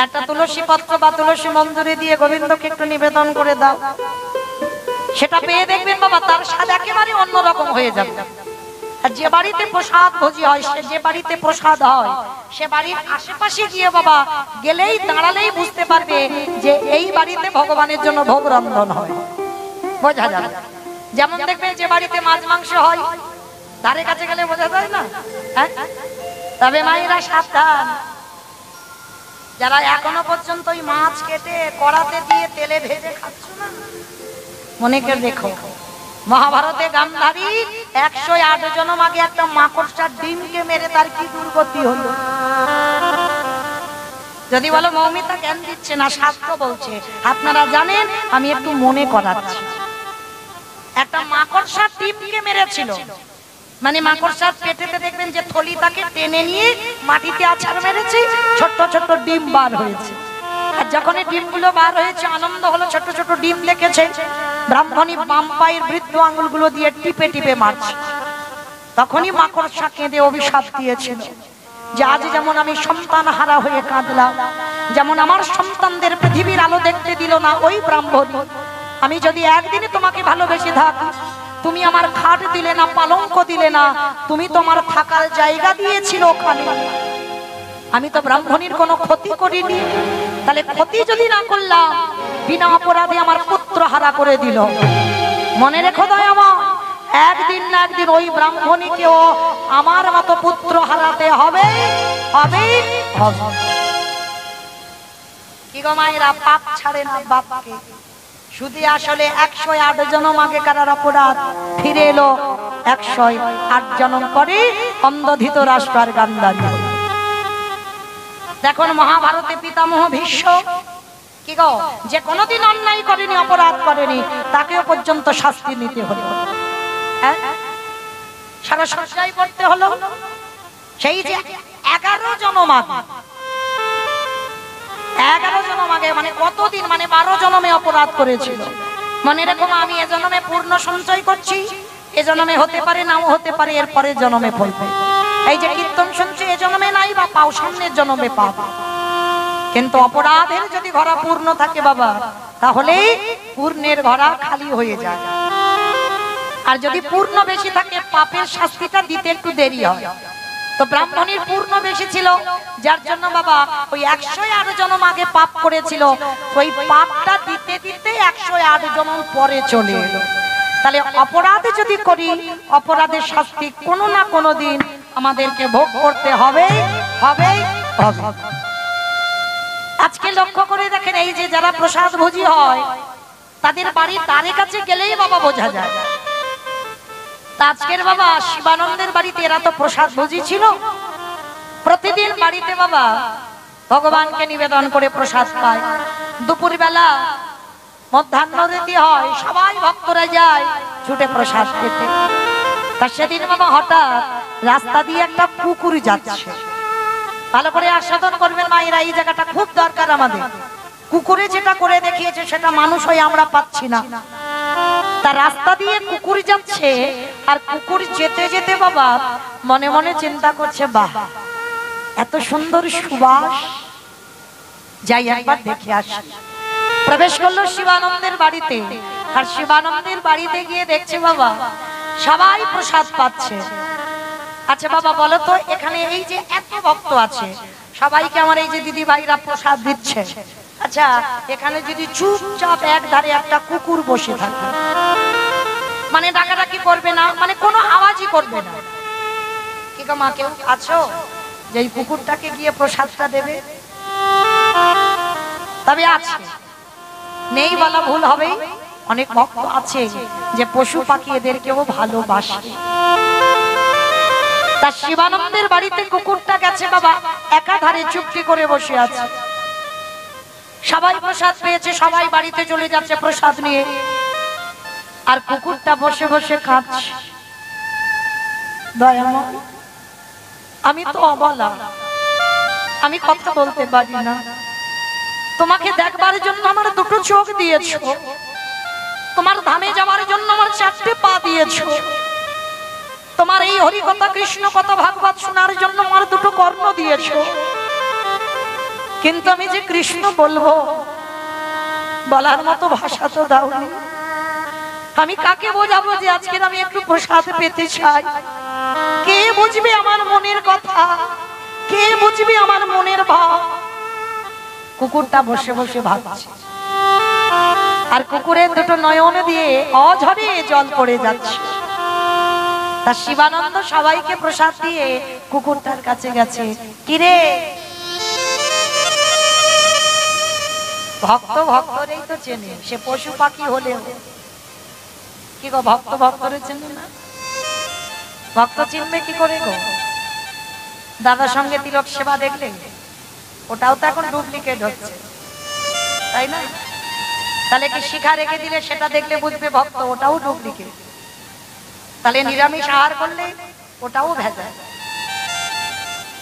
একটা তুলসী পত্র বা তুলসী মঞ্জুরি দিয়ে গোবিন্দকে একটু নিবেদন করে দাও, সেটা পেয়ে দেখবেন বাবা তার স্বাদ একেবারে অন্যরকম হয়ে যাবে। আর যে বাড়িতে প্রসাদ ভোজি হয়, যে বাড়িতে প্রসাদ হয়, সে বাড়ির আশেপাশে গিয়ে বাবা গেলেই দাঁড়ালেই বুঝতে পারবে যে এই বাড়িতে ভগবানের জন্য ভোগ রন্ধন হয়, বোঝা যাবে। যেমন দেখবেন যে বাড়িতে মাছ মাংস হয়, ধারে কাছে গেলে বোঝা যায় না? তবে মায়েরা সাবধান, যারা এখনো পর্যন্ত ওই মাছ কেটে কড়াতে দিয়ে তেলে ভেজে খাচ্ছ না, মনে করে দেখো মহাভারতে গান্ধারী 108 জনম আগে একটা মাকড়সার ডিমকে মেরে তার কি দুর্গতি হলো। যদি বলো মৌমিতা জ্ঞান দিচ্ছে না, শাস্ত্র বলছে। আপনারা জানেন, আমি একটু মনে করাচ্ছি। একটা মাকড়সার ডিমকে মেরেছিল, মানে মাকড়সার পেটেতে দেখবেন যে থলি তাকে টেনে নিয়ে মাটিতে আছাড় মেরেছে, ছোট্ট ছোট্ট ডিম বার হয়েছে। আর যখন এই ডিমগুলো বার হয়েছে, আনন্দ হলো, ছোট ছোট ডিম লেগেছে, ব্রাহ্মণী বাম পায়ের বৃদ্ধ আঙ্গুলগুলো দিয়ে টিপে টিপে মারছে। তখনই মাকড়সা কেঁদে অভিশাপ দিয়েছিল যে আজ যেমন আমি সন্তান হারা হয়ে কাঁদলাম, যেমন আমার সন্তানদের পৃথিবীর আলো দেখতে দিল না ওই ব্রাহ্মণী, আমি যদি একদিনে তোমাকে ভালোবেসে থাকি, তুমি আমার খাট দিলে না, পালঙ্ক দিলে না, তুমি তোমার থাকার জায়গা দিয়েছিল ওখানে, আমি তো ব্রাহ্মণীর কোনো ক্ষতি করিনি। তাহলে ক্ষতি যদি না করলাম, বিনা অপরাধে আমার পুত্র হারা করে দিল। মনে রেখো দয়াময়, একদিন না একদিন ওই ব্রাহ্মণীকেও আমার মতো পুত্র হারাতে হবে, হবে, হবে। কি গো মায়েরা, পাপ ছাড়ে না বাপকে। শুধু আসলে 108 জনম আগে কারার অপরাধ ফিরে এলো 108 জনম পরে অন্ধধিত রাষ্ট্র গান্ধারী। দেখুন মহাভারতে পিতামহ ভীষ্ম কি গো, যে কোনোদিন অন্যায় করেনি, অপরাধ করেনি, তাকেও পর্যন্ত শাস্তি নিতে হলো, সারা সজ্জায় পড়তে হলো। সেই যে 11 জনম আগে, 11 জনম আগে মানে কতদিন, মানে 12 জনমে অপরাধ করেছিল। মনে রেখো, আমি এ জন্মে পূর্ণ সঞ্চয় করছি, এ জন্মে হতে পারে, নাও হতে পারে, এর পরের জন্মে ফলবে। এই যে কীর্তন শুনছি, এ জন্মে নাই বা পাও, সামনের জন্মে পাও। কিন্তু অপরাধের যদি ঘরা পূর্ণ থাকে বাবা, তাহলে পূর্ণের ঘরা খালি হয়ে যায়। আর যদি পূর্ণ বেশি থাকে পাপের শাস্তিটা দিতে একটু দেরি হয়। তো ব্রাহ্মণীর পূর্ণ বেশি ছিল, যার জন্য বাবা ওই 108 জনম আগে পাপ করেছিল, ওই পাপটা দিতে দিতে 108 জনম পরে চলে এলো। তাহলে অপরাধ যদি করি, অপরাধের শাস্তি কোনো না কোনো দিন আমাদেরকে ভোগ করতে হবে হবে হবে। আজকে লক্ষ্য করে দেখেন, এই যে যারা প্রসাদ ভোজী হয় তাদের বাড়ির দ্বারে কাছে গেলেই বাবা বোঝা যায়। আজকের বাবা শিবানন্দের বাড়িতে এরা তো প্রসাদ ভোজী ছিল, প্রতিদিন বাড়িতে বাবা ভগবানকে নিবেদন করে প্রসাদ পায়। দুপুর বেলা মধ্যাহ্নরতি হয়, সবাই ভক্তরা যায় ছুটে প্রসাদ খেতে। তা সেদিন বাবা হঠাৎ রাস্তা দিয়ে একটা কুকুর যাচ্ছে। ভালো করে আস্বাদন করবেন মায়েরা, এই জায়গাটা খুব দরকার আমাদের। কুকুরে যেটা করে দেখিয়েছে সেটা মানুষ হয়ে আমরা পাচ্ছি না। তা রাস্তা দিয়ে কুকুর যাচ্ছে, আর কুকুর যেতে যেতে বাবা মনে মনে চিন্তা করছে, বাহ এত সুন্দর সুবাস, যাই একবার দেখে আসি। প্রবেশ করলো শিবানন্দের বাড়িতে, আর শিবানন্দের বাড়িতে গিয়ে দেখছে বাবা সবাই প্রসাদ পাচ্ছে। আচ্ছা বাবা বলো তো, এখানে এই যে এত ভক্ত আছে, সবাইকে আমার এই যে দিদি ভাইরা প্রসাদ দিচ্ছে, আচ্ছা এখানে যদি চুপচাপ এক ধারে একটা কুকুর বসে থাকে, মানে ডাকাডাকি করবে না, মানে কোনো আওয়াজই করবে না, কি গো মা কেউ আছো যে এই কুকুরটাকে গিয়ে প্রসাদটা দেবে? তবে আছে, নেই বলা ভুল হবে, অনেক ভক্ত আছে যে পশু পাখি এদেরকেও ভালোবাসে। তা শিবানন্দের বাড়িতে কুকুরটা গেছে বাবা, একাধারে চুপটি করে বসে আছে। সবাই প্রসাদ পেয়েছে, সবাই বাড়িতে চলে যাচ্ছে প্রসাদ নিয়ে, আর কুকুরটা বসে বসে খাচ্ছে। দয়াময়, আমি তো অবলা, আমি কথা বলতে পারি না, তোমাকে দেখবার জন্য আমার দুটো চোখ দিয়েছো, তোমার ধামে যাওয়ার জন্য আমার 4টে পা দিয়েছো, তোমার এই হরি কথা কৃষ্ণ কথা ভাগবত শোনার জন্য আমার দুটো কর্ণ দিয়েছো, কিন্তু আমি যে কৃষ্ণ বলবো বলার মতো ভাষা তো দাওনি। আমি কাকে বোঝাবো যে আজকে আমি একটু প্রসাদ পেতে চাই? কে বুঝবে আমার মনের কথা? কে বুঝবে আমার মনের ভাব? কুকুরটা বসে বসে ভাবছে, আর কুকুরের দুটো নয়ন দিয়ে অঝরে জল পড়ে যাচ্ছে। তা শিবানন্দ সবাইকে প্রসাদ দিয়ে কুকুরটার কাছে গেছে, কিরে ভক্ত ভক্তরেই তো চেনে, সে পশু পাখি হলেও কি গো ভক্ত ভক্তরে চেনে না? ভক্ত চিনবে কি করে গো? দাদার সঙ্গে তিলক সেবা দেখলে, ওটাও তো এখন ডুপ্লিকেট হচ্ছে, তাই না? তাহলে কি শিখা রেখে দিলে সেটা দেখলে বুঝবে ভক্ত, ওটাও ডুপ্লিকেট। তাহলে নিরামিষ আহার করলে ওটাও ভেজাল।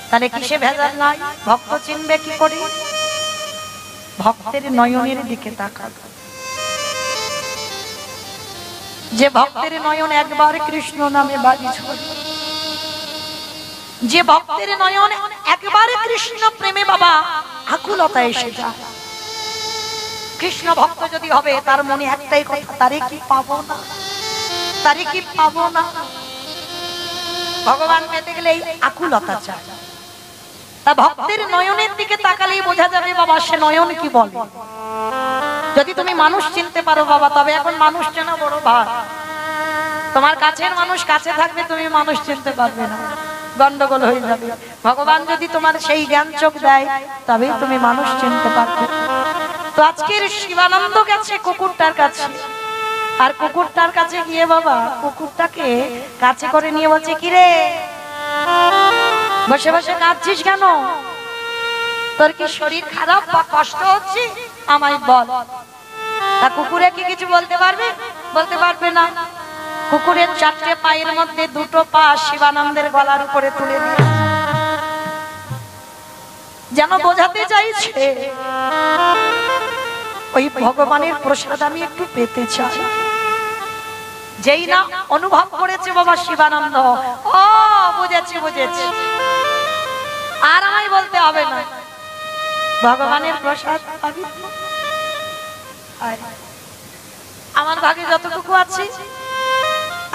তাহলে কিসে ভেজাল নাই? ভক্ত চিনবে কি করে? ভক্তের নয়নের দিকে তাকাবে। যে ভক্তের নয়ন একবার কৃষ্ণ নামে বাজি ছোড়ে, যে ভক্তের নয়ন একবার কৃষ্ণ প্রেমে বাবা আকুলতা এসে যায়, কৃষ্ণ ভক্ত যদি হবে তার মনে একটাই কথা, তারে কি পাবো না, তারে কি পাবো না। ভগবান পেতে গেলে এই আকুলতা চায়। তা ভক্তের নয়নের দিকে তাকালেই বোঝা যাবে বাবা সে নয়ন কি বলে। যদি তুমি মানুষ চিনতে পারো বাবা, তবে এখন মানুষ চেনা বড় ভার। তোমার কাছের মানুষ কাছে থাকবে, তুমি মানুষ চিনতে পারবে না, গন্ডগোল হয়ে যাবে। ভগবান যদি তোমার সেই জ্ঞান চোখ দেয়, তবেই তুমি মানুষ চিনতে পারবে। তো আজকের শিবানন্দ গেছে কুকুরটার কাছে, আর কুকুরটার কাছে গিয়ে বাবা কুকুরটাকে কাছে করে নিয়ে বলছে, কিরে বসে বসে কাঁদছিস কেন? তোর কি শরীর খারাপ বা কষ্ট হচ্ছে? আমায় বল। তা কুকুরে কি কিছু বলতে পারবে? বলতে পারবে না। কুকুরের 4টে পায়ের মধ্যে 2টো পা শিবানন্দের গলার উপরে তুলে দিয়ে যেন বোঝাতে চাইছে ওই ভগবানের প্রসাদ আমি একটু পেতে চাই। যেই না অনুভব করেছে বাবা শিবানন্দ, ও বুঝেছি বুঝেছি, আর আমায় বলতে হবে না, ভগবানের প্রসাদ পাবি। আমার ভাগে যতটুকু আছে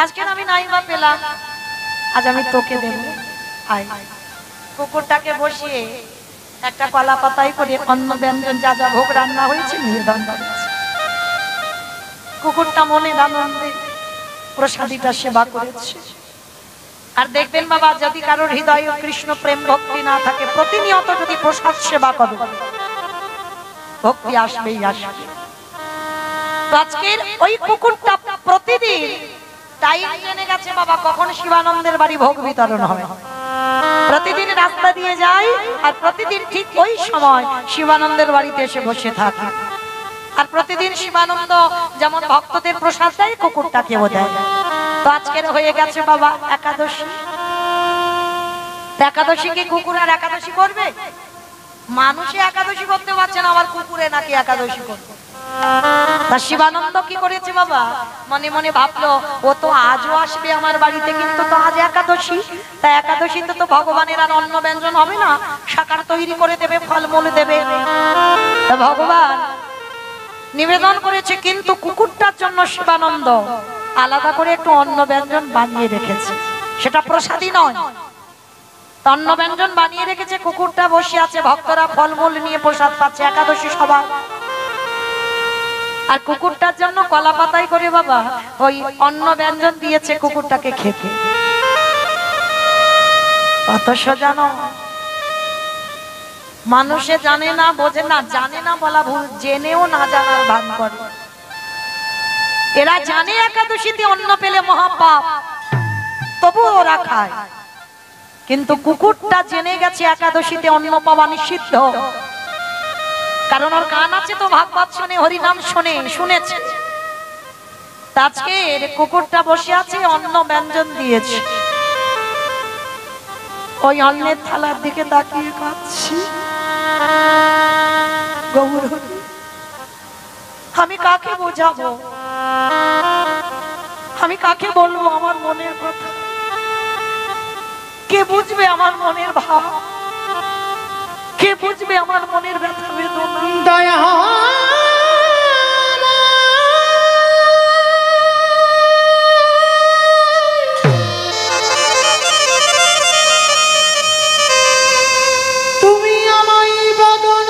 আজকে আমি নাই বা পেলাম, আজ আমি তোকে দেব। আয়। কুকুরটাকে বসিয়ে একটা কলা পাতায় করে অন্ন ব্যঞ্জন যা যা ভোগ রান্না হয়েছে নিবেদন করেছে। কুকুরটা মনে আনন্দে প্রসাদীটা সেবা করেছে। আর দেখবেন বাবা, যদি কারোর হৃদয়ে কৃষ্ণ প্রেম ভক্তি না থাকে, প্রতিনিয়ত যদি প্রসাদ সেবা করে, ভক্তি আসবেই আসবে। তো আজকের ওই কুকুরটা প্রতিদিন টাইম জেনে গেছে বাবা কখন শিবানন্দের বাড়ি ভোগ বিতরণ হবে। প্রতিদিন রাস্তা দিয়ে যায় আর প্রতিদিন ঠিক ওই সময় শিবানন্দের বাড়িতে এসে বসে থাকে। আর প্রতিদিন শিবানন্দ যেমন ভক্তদের প্রসাদ দেয়, কুকুরটাকেও দেয়। তো আজকের হয়ে গেছে বাবা একাদশী। একাদশী কি কুকুর আর একাদশী করবে? মানুষে একাদশী করতে পারছে না, আবার কুকুরে নাকি একাদশী করবে। তা শিবানন্দ কি করেছে বাবা, মনে মনে ভাবলো ও তো আজও আসবে আমার বাড়িতে, কিন্তু তো আজ একাদশী, তা একাদশীতে তো ভগবানের আর অন্ন ব্যঞ্জন হবে না, শাকার তৈরি করে দেবে, ফলমূল দেবে। তা ভগবান নিবেদন করেছে, কিন্তু কুকুরটার জন্য শিবানন্দ আলাদা করে একটু অন্ন ব্যঞ্জন বানিয়ে রেখেছে। সেটা প্রসাদী নয়, অন্ন ব্যঞ্জন বানিয়ে রেখেছে। কুকুরটা বসে আছে, ভক্তরা ফলমূল নিয়ে প্রসাদ পাচ্ছে, একাদশী সবাই। আর কুকুরটার জন্য কলা পাতায় করে বাবা ওই অন্ন ব্যঞ্জন দিয়েছে কুকুরটাকে খেতে। অথচ জানো, মানুষে জানে না, বোঝে না, জানে না বলা ভুল, জেনেও না জানার ভান করে। এরা জানে একাদশীতে অন্ন পেলে মহাপাপ, তবু ওরা খায়। কিন্তু কুকুরটা জেনে গেছে একাদশীতে অন্ন পাওয়া নিষিদ্ধ, কারণ ওর কান আছে তো, ভাগবত শোনে, হরিনাম শোনে, শুনেছে। আজকে কুকুরটা বসে আছে, অন্ন ব্যঞ্জন দিয়েছে, ওই অন্নের থালার দিকে তাকিয়ে কাঁদছি। গৌর, আমি কাকে বোঝাবো, আমি কাকে বলবো আমার মনের কথা? কে বুঝবে আমার মনের ভাব? কে বুঝবে আমার মনের ব্যথা বেদনা? দয়া তুমি আমায় বদন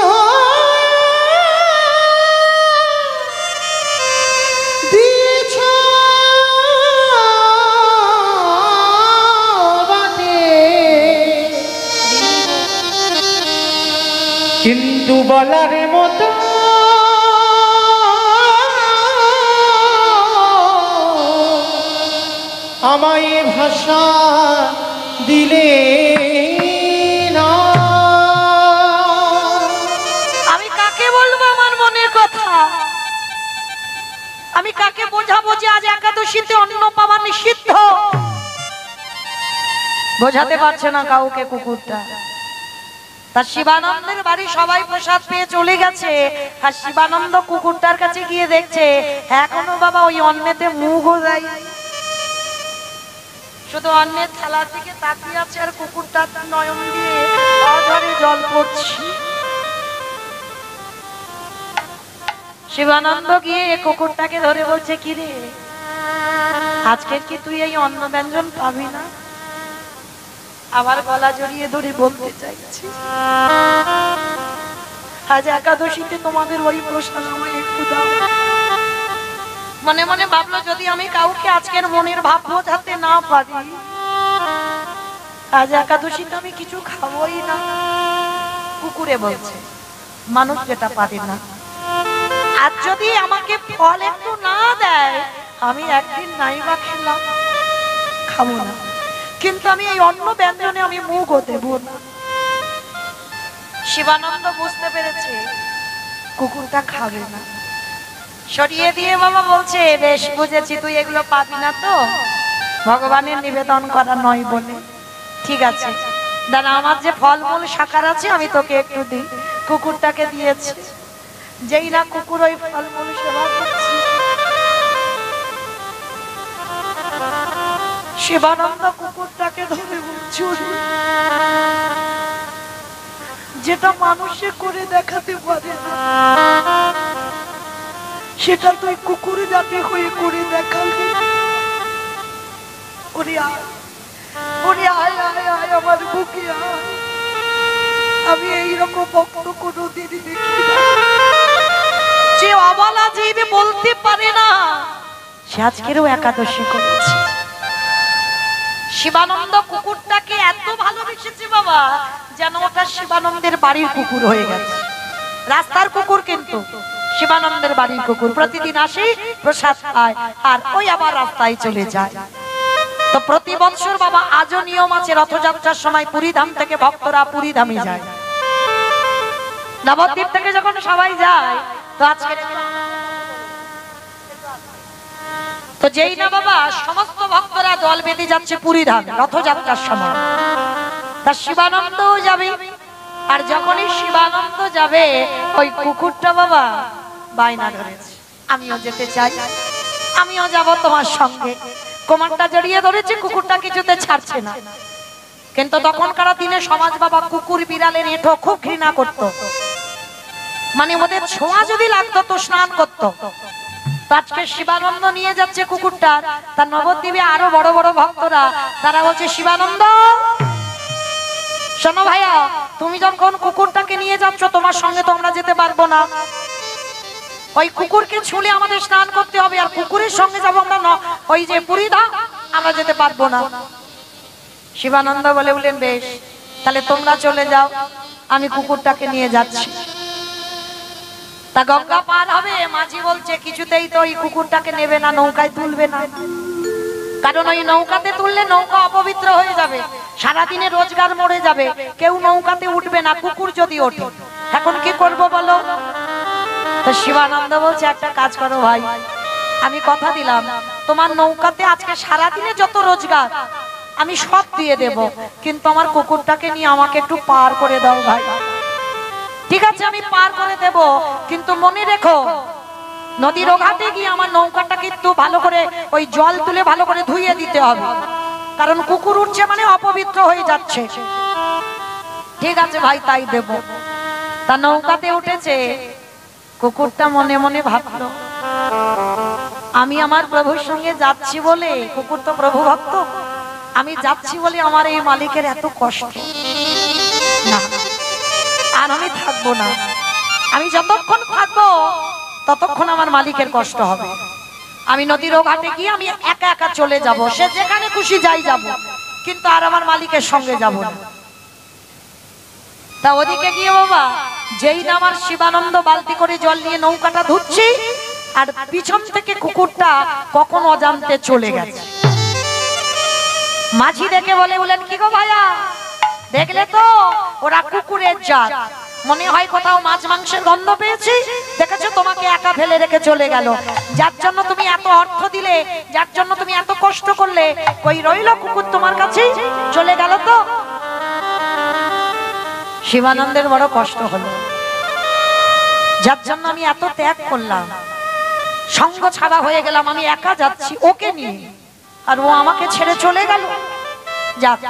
দিয়েছ কিন্তু বলার মতো আমায় ভাষা দিলে না। আমি কাকে বলবো আমার মনের কথা? আমি কাকে বোঝাবো যে আজ একাদশীতে অন্ন পাওয়া নিষিদ্ধ? বোঝাতে পারছে না কাউকে কুকুরটা। তার শিবানন্দের বাড়ি সবাই প্রসাদ পেয়ে চলে গেছে, আর শিবানন্দ কুকুরটার কাছে গিয়ে দেখছে এখনো বাবা ওই অন্নেতে মুখও দেয়, শুধু অন্নের থালার দিকে তাকিয়ে আছে, আর কুকুরটার নয়ন দিয়ে অঝরে জল পড়ছে। শিবানন্দ গিয়ে কুকুরটাকে ধরে বলছে, কি রে, আজকে কি তুই এই অন্ন ব্যঞ্জন পাবি না? আবার গলা জড়িয়ে ধরে বলতে চাইছি, আজ একাদশীতে তোমাদের ওই প্রসাদ আমায় একটু দাও। মনে মনে ভাবলো, যদি আমি কাউকে আজকের মনের ভাব বোঝাতে না পারি, আজ একাদশীতে আমি কিছু খাবোই না। কুকুরে বলছে, মানুষ যেটা পারে না, আর যদি আমাকে ফল একটু না দেয়, আমি একদিন নাই বা খেলাম, খাবো না, কিন্তু আমি এই অন্ন ব্যঞ্জনে আমি মুখও দেব না। শিবানন্দ বুঝতে পেরেছে কুকুরটা খাবে না, সরিয়ে দিয়ে বাবা বলছে, বেশ বুঝেছি, তুই এগুলো পাবি না তো, ভগবানের নিবেদন করা নয় বলে, ঠিক আছে দাদা, আমার যে ফলমূল শাকার আছে আমি তোকে একটু দিই। কুকুরটাকে দিয়েছে, যেই না কুকুর ওই ফলমূল সেবা করছে, শিবানন্দ কুকুরটাকে ধরে বলছে, যেটা মানুষে করে দেখাতে পারে না, সেটা তুই কুকুর জাতি হয়ে করে দেখালি। উনি আয়, উনি আয় আয় আয় আমার বুকে আয়। আমি এইরকম ভক্ত কোনোদিন দেখি না, যে অবলা জীব বলতে পারে না সে আজকেরও একাদশী করেছে। শিবানন্দ কুকুরটাকে এত ভালোবেসেছে বাবা, যেন ওটা শিবানন্দের বাড়ির কুকুর হয়ে গেছে। রাস্তার কুকুর কিন্তু শিবানন্দের বাড়ির কুকুর, প্রতিদিন আসে প্রসাদ খায় আর ওই আবার রাস্তায় চলে যায়। তো প্রতি বছর বাবা আজও নিয়ম আছে, রথযাত্রার সময় পুরীধাম থেকে ভক্তরা পুরীধামে যায়। নবদ্বীপ থেকে যখন সবাই যায়, তো আজকে তো যেই না বাবা সমস্ত ভক্তরা দল বেঁধে যাচ্ছে পুরীধাম রথযাত্রার সময়, তা শিবানন্দও যাবে। আর যখনই শিবানন্দ যাবে, ওই কুকুরটা বাবা বায়না ধরেছে, আমিও যেতে চাই, আমিও যাব তোমার সঙ্গে। কোমরটা জড়িয়ে ধরেছে, কুকুরটা কিছুতে ছাড়ছে না। কিন্তু তখনকার দিনে সমাজ বাবা কুকুর বিড়ালের এঁঠো খুব ঘৃণা করত, মানে ওদের ছোঁয়া যদি লাগতো তো স্নান করতো। আজকে শিবানন্দ নিয়ে যাচ্ছে কুকুরটা, তার নবদ্বীপে আরো বড় বড় ভক্তরা তারা বলছে, শিবানন্দ শোনো ভাইয়া, তুমি যখন কুকুরটাকে নিয়ে যাচ্ছ তোমার সঙ্গে তো আমরা যেতে পারবো না, ওই কুকুরকে ছুঁলে আমাদের স্নান করতে হবে, আর কুকুরের সঙ্গে যাবো আমরা ওই যে পুরীধাম, আমরা যেতে পারবো না। শিবানন্দ বলে বলেন, বেশ তাহলে তোমরা চলে যাও, আমি কুকুরটাকে নিয়ে যাচ্ছি। তা গঙ্গা পার হবে, মাঝি বলছে কিছুতেই তো ওই কুকুরটাকে নেবে না, নৌকায় তুলবে না, কারণ ওই নৌকাতে তুললে নৌকা অপবিত্র হয়ে যাবে, সারাদিনে রোজগার মরে যাবে, কেউ নৌকাতে উঠবে না কুকুর যদি ওঠে। এখন কি করব বলো? তো শিবানন্দ বলছে, একটা কাজ করো ভাই, আমি কথা দিলাম তোমার নৌকাতে আজকে সারাদিনে যত রোজগার আমি সব দিয়ে দেব, কিন্তু আমার কুকুরটাকে নিয়ে আমাকে একটু পার করে দাও ভাই। ঠিক আছে আমি পার করে দেব, কিন্তু মনে রেখো নদীর ওঘাটে গিয়ে আমার নৌকাটা কিন্তু ভালো করে ওই জল তুলে ভালো করে ধুইয়ে দিতে হবে, কারণ কুকুর উঠছে মানে অপবিত্র হয়ে যাচ্ছে। ঠিক আছে ভাই তাই দেব। তা নৌকাতে উঠেছে, কুকুরটা মনে মনে ভাবলো, আমি আমার প্রভুর সঙ্গে যাচ্ছি বলে, কুকুর তো প্রভু ভক্ত, আমি যাচ্ছি বলে আমার এই মালিকের এত কষ্ট, না আর আমি থাকবো না, আমি যতক্ষণ থাকবো ততক্ষণ আমার মালিকের কষ্ট হবে। আমি নদীর ঘাটে গিয়ে আমি একা একা চলে যাব, সে যেখানে খুশি যাই যাব, কিন্তু আর আমার মালিকের সঙ্গে যাব না। তা ওদিকে গিয়ে বাবা যেই না আমার শিবানন্দ বালতি করে জল নিয়ে নৌকাটা ধুচ্ছি, আর পিছন থেকে কুকুরটা কখন অজান্তে চলে গেছে। মাঝি দেখে বলে বলেন, কি গো ভাইয়া দেখলে তো ওরা কুকুরের জাত, মনে হয় কোথাও মাছ মাংসের গন্ধ পেয়েছি, দেখেছো তোমাকে একা ফেলে রেখে চলে গেল, যার জন্য তুমি এত অর্থ দিলে, যার জন্য তুমি এত কষ্ট করলে, ওই রইল কুকুর তোমার কাছেই চলে গেল। তো শিবানন্দের বড় কষ্ট হলো, যার জন্য আমি এত ত্যাগ করলাম, সঙ্গ ছাড়া হয়ে গেলাম, আমি একা যাচ্ছি ওকে নিয়ে, আর ও আমাকে ছেড়ে চলে গেল। যাক,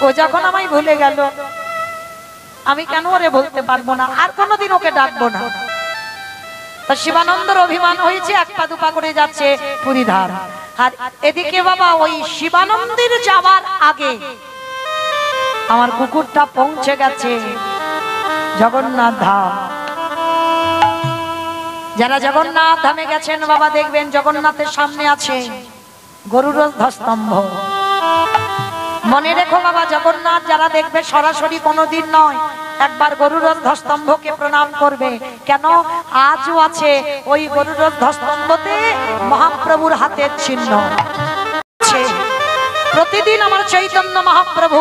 ও যখন আমায় ভুলে গেল, আমি কেন ওরে বলতে পারবো না, আর কোনোদিন ওকে ডাকবো না। তা শিবানন্দর অভিমান হয়েছে, এক পা দুপা করে যাচ্ছে পুরীধাম। আর এদিকে বাবা ওই শিবানন্দের যাওয়ার আগে আমার কুকুরটা পৌঁছে গেছে জগন্নাথ ধাম। যারা জগন্নাথ ধামে গেছেন বাবা দেখবেন জগন্নাথের সামনে আছে গরুর ধ্বস্তম্ভ। মনে রেখো বাবা, জগন্নাথ যারা দেখবে সরাসরি কোনোদিন নয়, একবার গরুর ধ্বস্তম্ভকে প্রণাম করবে। কেন? আজও আছে ওই গরুর ধ্বস্তম্ভতে মহাপ্রভুর হাতের চিহ্ন। প্রতিদিন আমার চৈতন্য মহাপ্রভু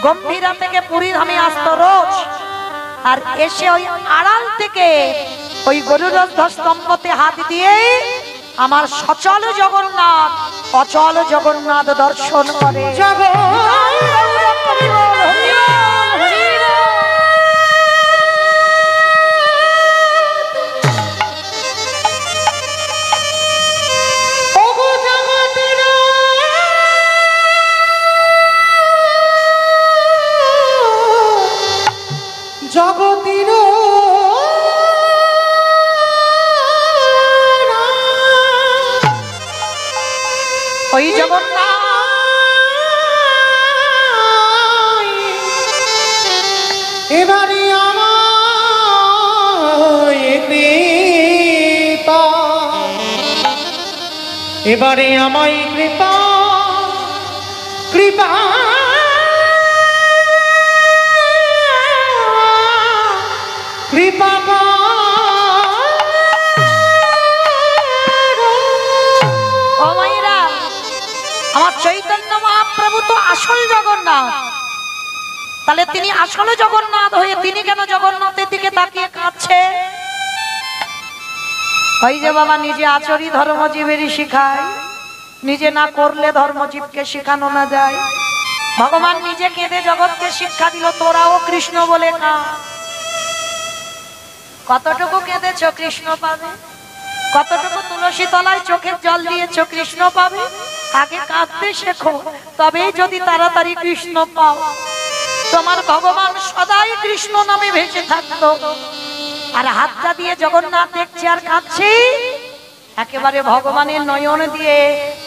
গম্ভীরা থেকে পুরীধামে আসতো রোজ, আর এসে ওই আড়াল থেকে ওই গরুর ধ্বস্তম্ভতে হাত দিয়ে আমার সচল জগন্নাথ অচল জগন্নাথ দর্শন করে। জগতির ওই জগন্নাথ এবারে আমায় কৃপা, এবারে আমায় কৃপা কৃপা কৃপা ও মায়েরা, আমার চৈতন্য মহাপ্রভু তো আসল জগন্নাথ, তাহলে তিনি আসলে জগন্নাথ হয়ে তিনি কেন জগন্নাথের দিকে তাকিয়ে কাঁদছে? ওই যে বাবা নিজে আচরি ধর্মজীবেরই শিখায়, নিজে না করলে ধর্মজীবকে শেখানো না যায়। ভগবান নিজে কেঁদে জগৎকে শিক্ষা দিল, তোরাও কৃষ্ণ বলে কাঁদ। কতটুকু কেঁদেছ কৃষ্ণ পাবে, কতটুকু তুলসী তলায় চোখের জল দিয়েছ কৃষ্ণ পাবে। আগে কাঁদতে শেখো, তবেই যদি তাড়াতাড়ি কৃষ্ণ পাও। তোমার ভগবান সদাই কৃষ্ণ নামে ভেসে থাকতো, আর হাতটা দিয়ে জগন্নাথ দেখছে আর কাঁদছে, একেবারে ভগবানের নয়ন দিয়ে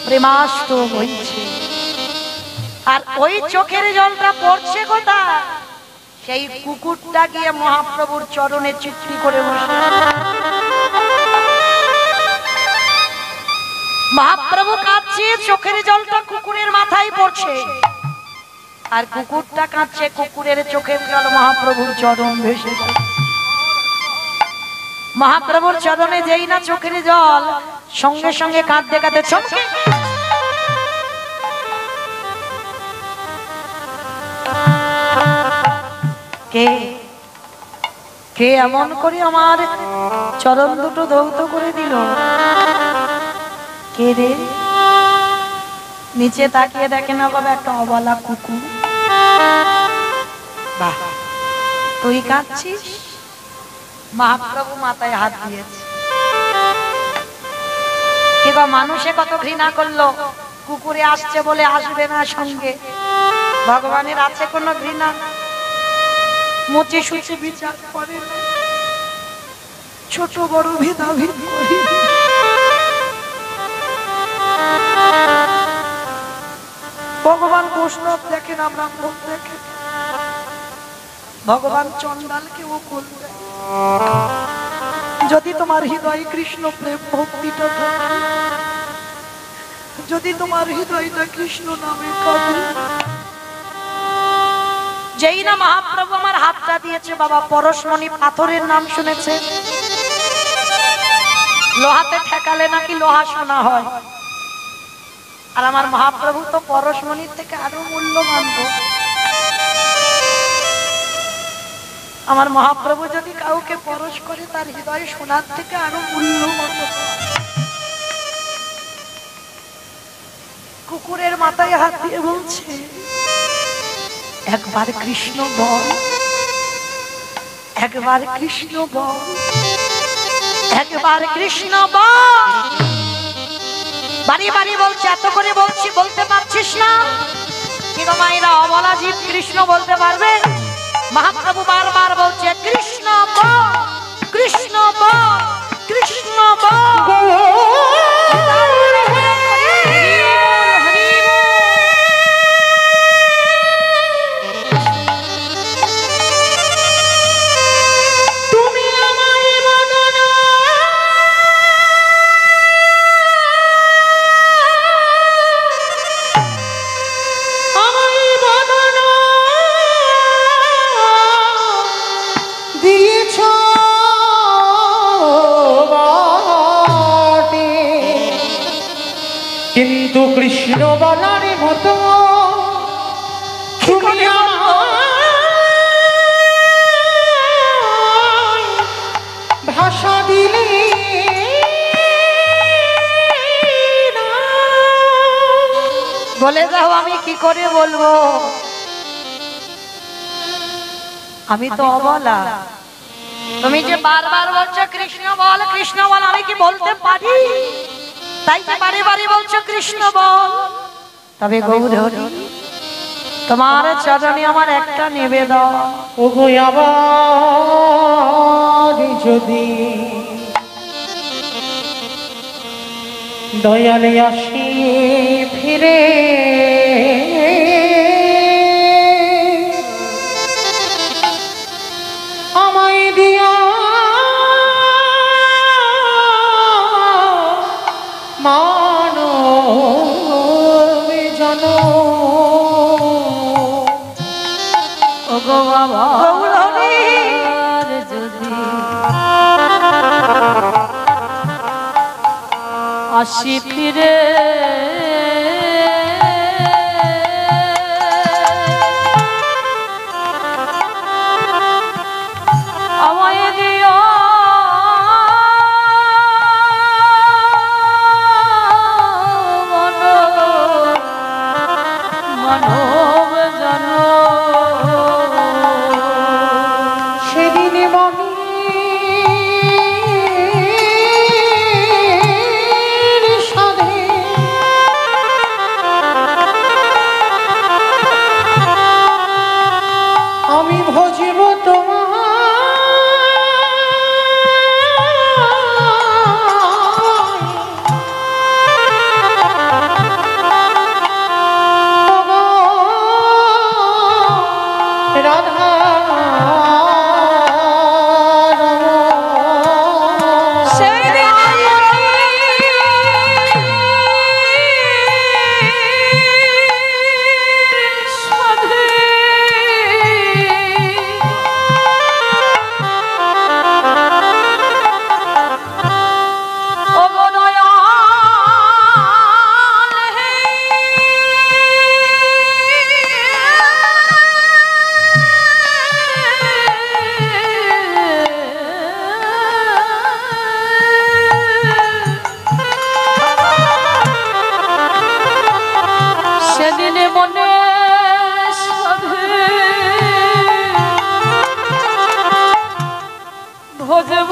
প্রেমাস্ত্র বইছে। আর ওই চোখের জলটা পড়ছে কোথায়? সেই কুকুরটা গিয়ে মহাপ্রভুর চরণে চিত্রি করে বসে। মহাপ্রভু কাঁদছে, চোখের জলটা কুকুরের মাথায় পড়ছে, আর কুকুরটা কাঁদছে, কুকুরের চোখের জল মহাপ্রভুর চরণ ভেসে যাচ্ছে। মহাপ্রভুর চরণে যেই না চোখের জল, সঙ্গে সঙ্গে কাঁদতে কাঁদতে চমকে কে কে এমন করে আমার চরণ দুটো ধৌত করে দিল? কে রে? নিচে তাকিয়ে দেখে না বাবা, একটা অবলা কুকুর। বাহ, তুই কাঁদছিস? মহাপ্রভু মাথায় হাত দিয়েছে। কে গো, মানুষে কত ঘৃণা করলো, কুকুরে আসছে বলে আসবে না সঙ্গে। ভগবানের আছে কোনো ঘৃণা? মুচি সুচি বিচার করে, ছোট বড় ভেদাভেদ করে। ভগবান বৈষ্ণব দেখেন, আমরা ভোগ দেখেন। ভগবান চন্ডালকে ও বলবে, যদি তোমার হৃদয় কৃষ্ণ প্রেম ভক্তিটা থাকে, যদি তোমার হৃদয়টা কৃষ্ণ নামে কাঁদে। যেই না মহাপ্রভু আমার হাতটা দিয়েছে বাবা, পরশমণি পাথরের নাম শুনেছে? লোহাতে ঠেকালে নাকি লোহা সোনা হয়, আর আমার মহাপ্রভু তো পরশমণির থেকে আরো মূল্যবান। আমার মহাপ্রভু যদি কাউকে পরশ করে, তার হৃদয় সোনার থেকে আরো মূল্যবান। কুকুরের মাথায় হাত দিয়ে বলছে, একবার কৃষ্ণ বল, একবার কৃষ্ণ বল, একবার কৃষ্ণ বল। বাড়ি বাড়ি বলছে, এত করে বলছি, বলতে পারছিস না? কি গো মায়েরা, অবলা জীব কৃষ্ণ বলতে পারবে? মহাপ্রভু বারবার বলছে, কৃষ্ণ বল, কৃষ্ণ বল, কৃষ্ণ বল। কিন্তু কৃষ্ণ বলার মতো তুমি আমায় ভাষা দিলে না। বলে দাও আমি কি করে বলবো? আমি তো অবলা। তুমি যে বারবার বলছো কৃষ্ণ বল, কৃষ্ণ বল, আমি কি বলতে পারি? তাই তো বারে বারে বলছো কৃষ্ণ বল। তবে গৌরহরি, তোমার চরণে আমার একটা নিবেদন। ওগো আবার যদি দয়ালে আসি ফিরে আমায় দিয়া মানব জন ওগো বাবা গৌরহরি। যদি আসি ফিরে আমায় দিও মানব জন সেদিন মনে সাধে আমি ভজিব তোমায় রাধা সেদিনে মনে সাধে ভজব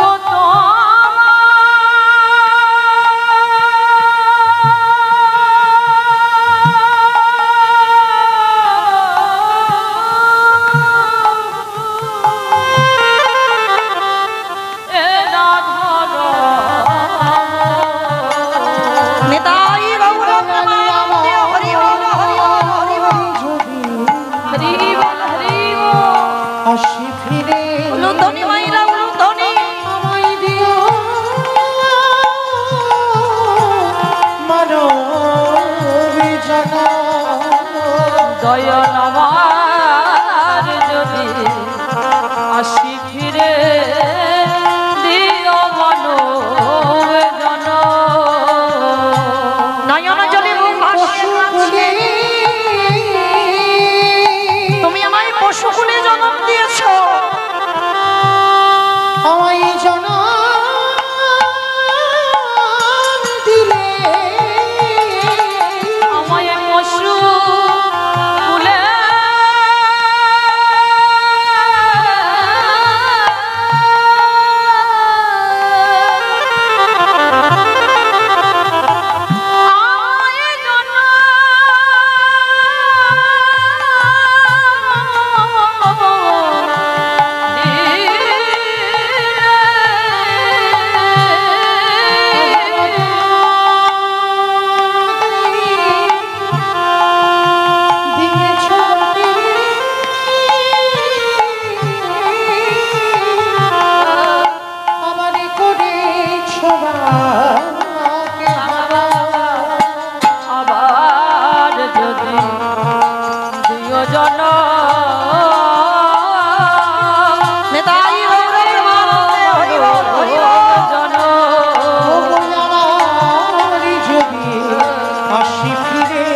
নিতাই গৌর প্রেমানন্দে হরি বল হরি বল হরি বল। আসি ফিরে উলুধ্বনি মাইরা উলুধ্বনি। আমায় দিও মানব জন দয়াল আমার যদি আসি ফিরে দিও মানব জন নয়ন জলে মুখ ভাসিয়ে কাঁদছে। তুমি আমায় পশুকুলে জন্ম দিয়েছো। আমায় জন দিলে আমায় পশু কুলে আমায় জন্ম আবার যদি দিও জন নিতাই গৌর প্রেমানন্দে হরি বল হরি বল। জন যদি আসি ফিরে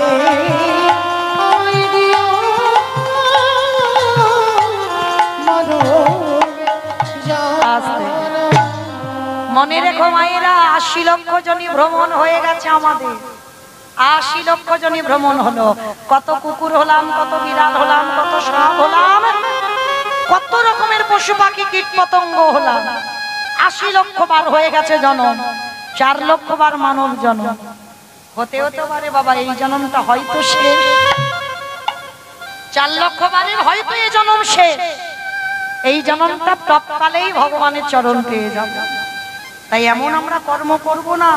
আমায় দিও মানব আস্তে। মনে রেখো মায়েরা, ৮০ লক্ষ জনই ভ্রমণ হয়ে গেছে আমাদের। ৮০ লক্ষ জনই ভ্রমণ হলো। কত কুকুর হলাম, কত বিড়াল হলাম, কত সাপ হলাম, কত রকমের পশু পাখি কীট পতঙ্গ হলাম। ৮০ লক্ষ বার হয়ে গেছে জনম। ৪ লক্ষ বার মানব জন্ম। হতে হতে পারে বাবা এই জন্মটা হয়তো শেষ। ৪ লক্ষ বারের হয়তো এই জন্ম শেষ। এই জন্মটা তৎকালেই ভগবানের চরণ পেয়ে যাব। তাই এমন আমরা কর্ম করব না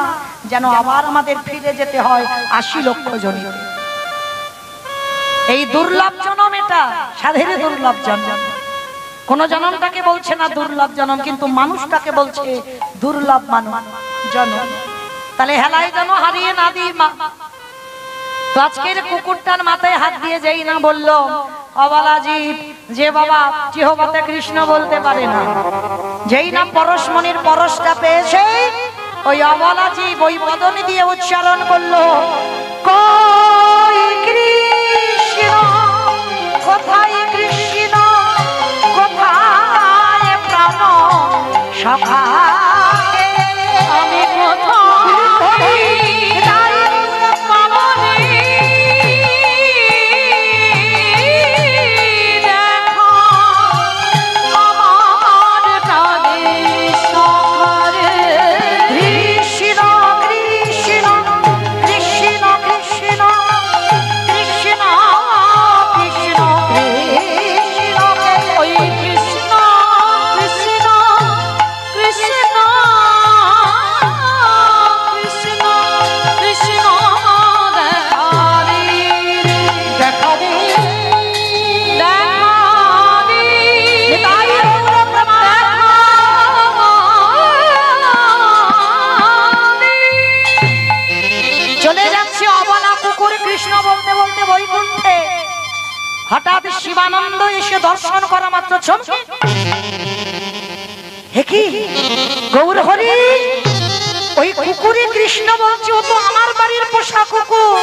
যেন আবার আমাদের ফিরে যেতে হয় 80 লক্ষ জনিতে। এই দুর্লভ জনম, এটা সাধের দুর্লভ জনম। কোন জনমটাকে বলছে না দুর্লভ জনম, কিন্তু মানুষটাকে বলছে দুর্লভ মানব জনম। তাহলে হেলাই যেন হারিয়ে না দিই মা। তো আজকের কুকুরটার মাথায় হাত দিয়ে যেই না বলল অবলা জীব, যে বাবা জিহ্বাতে কৃষ্ণ বলতে পারে না, যেই না পরশমণির পরশটা পেয়েছে, ওই অবলা জীব ওই বদনে দিয়ে উচ্চারণ করলো, কই কৃষ্ণ, কোথায় কৃষ্ণ, কোথায় প্রাণ সখা, আমি কোথায় হঠাৎ শিবানন্দ এসে দর্শন করা মাত্র চমকে, কি গৌর হরি, ওই কুকুরে কৃষ্ণ বলছে, ও তো আমার বাড়ির পোষা কুকুর।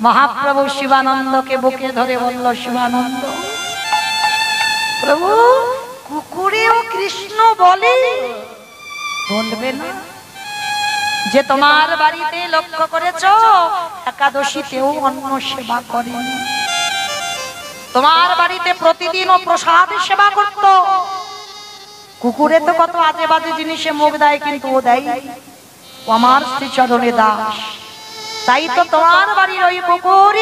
মহাপ্রভু শিবানন্দকে বুকে ধরে বলল, শিবানন্দ প্রভু, কুকুরেও কৃষ্ণ বলে? বলবে না? যে তোমার বাড়িতে লক্ষ্য করেছ একাদশীতেও অন্ন সেবা করেনি, তোমার বাড়িতে প্রতিদিন ও প্রসাদ সেবা করত। কুকুরে তো কত আজে বাজে জিনিসে মুখ দেয়, কিন্তু ও দেয় আমার শ্রীচরণে দাস। তাই তো তোমার বাড়ির ওই কুকুর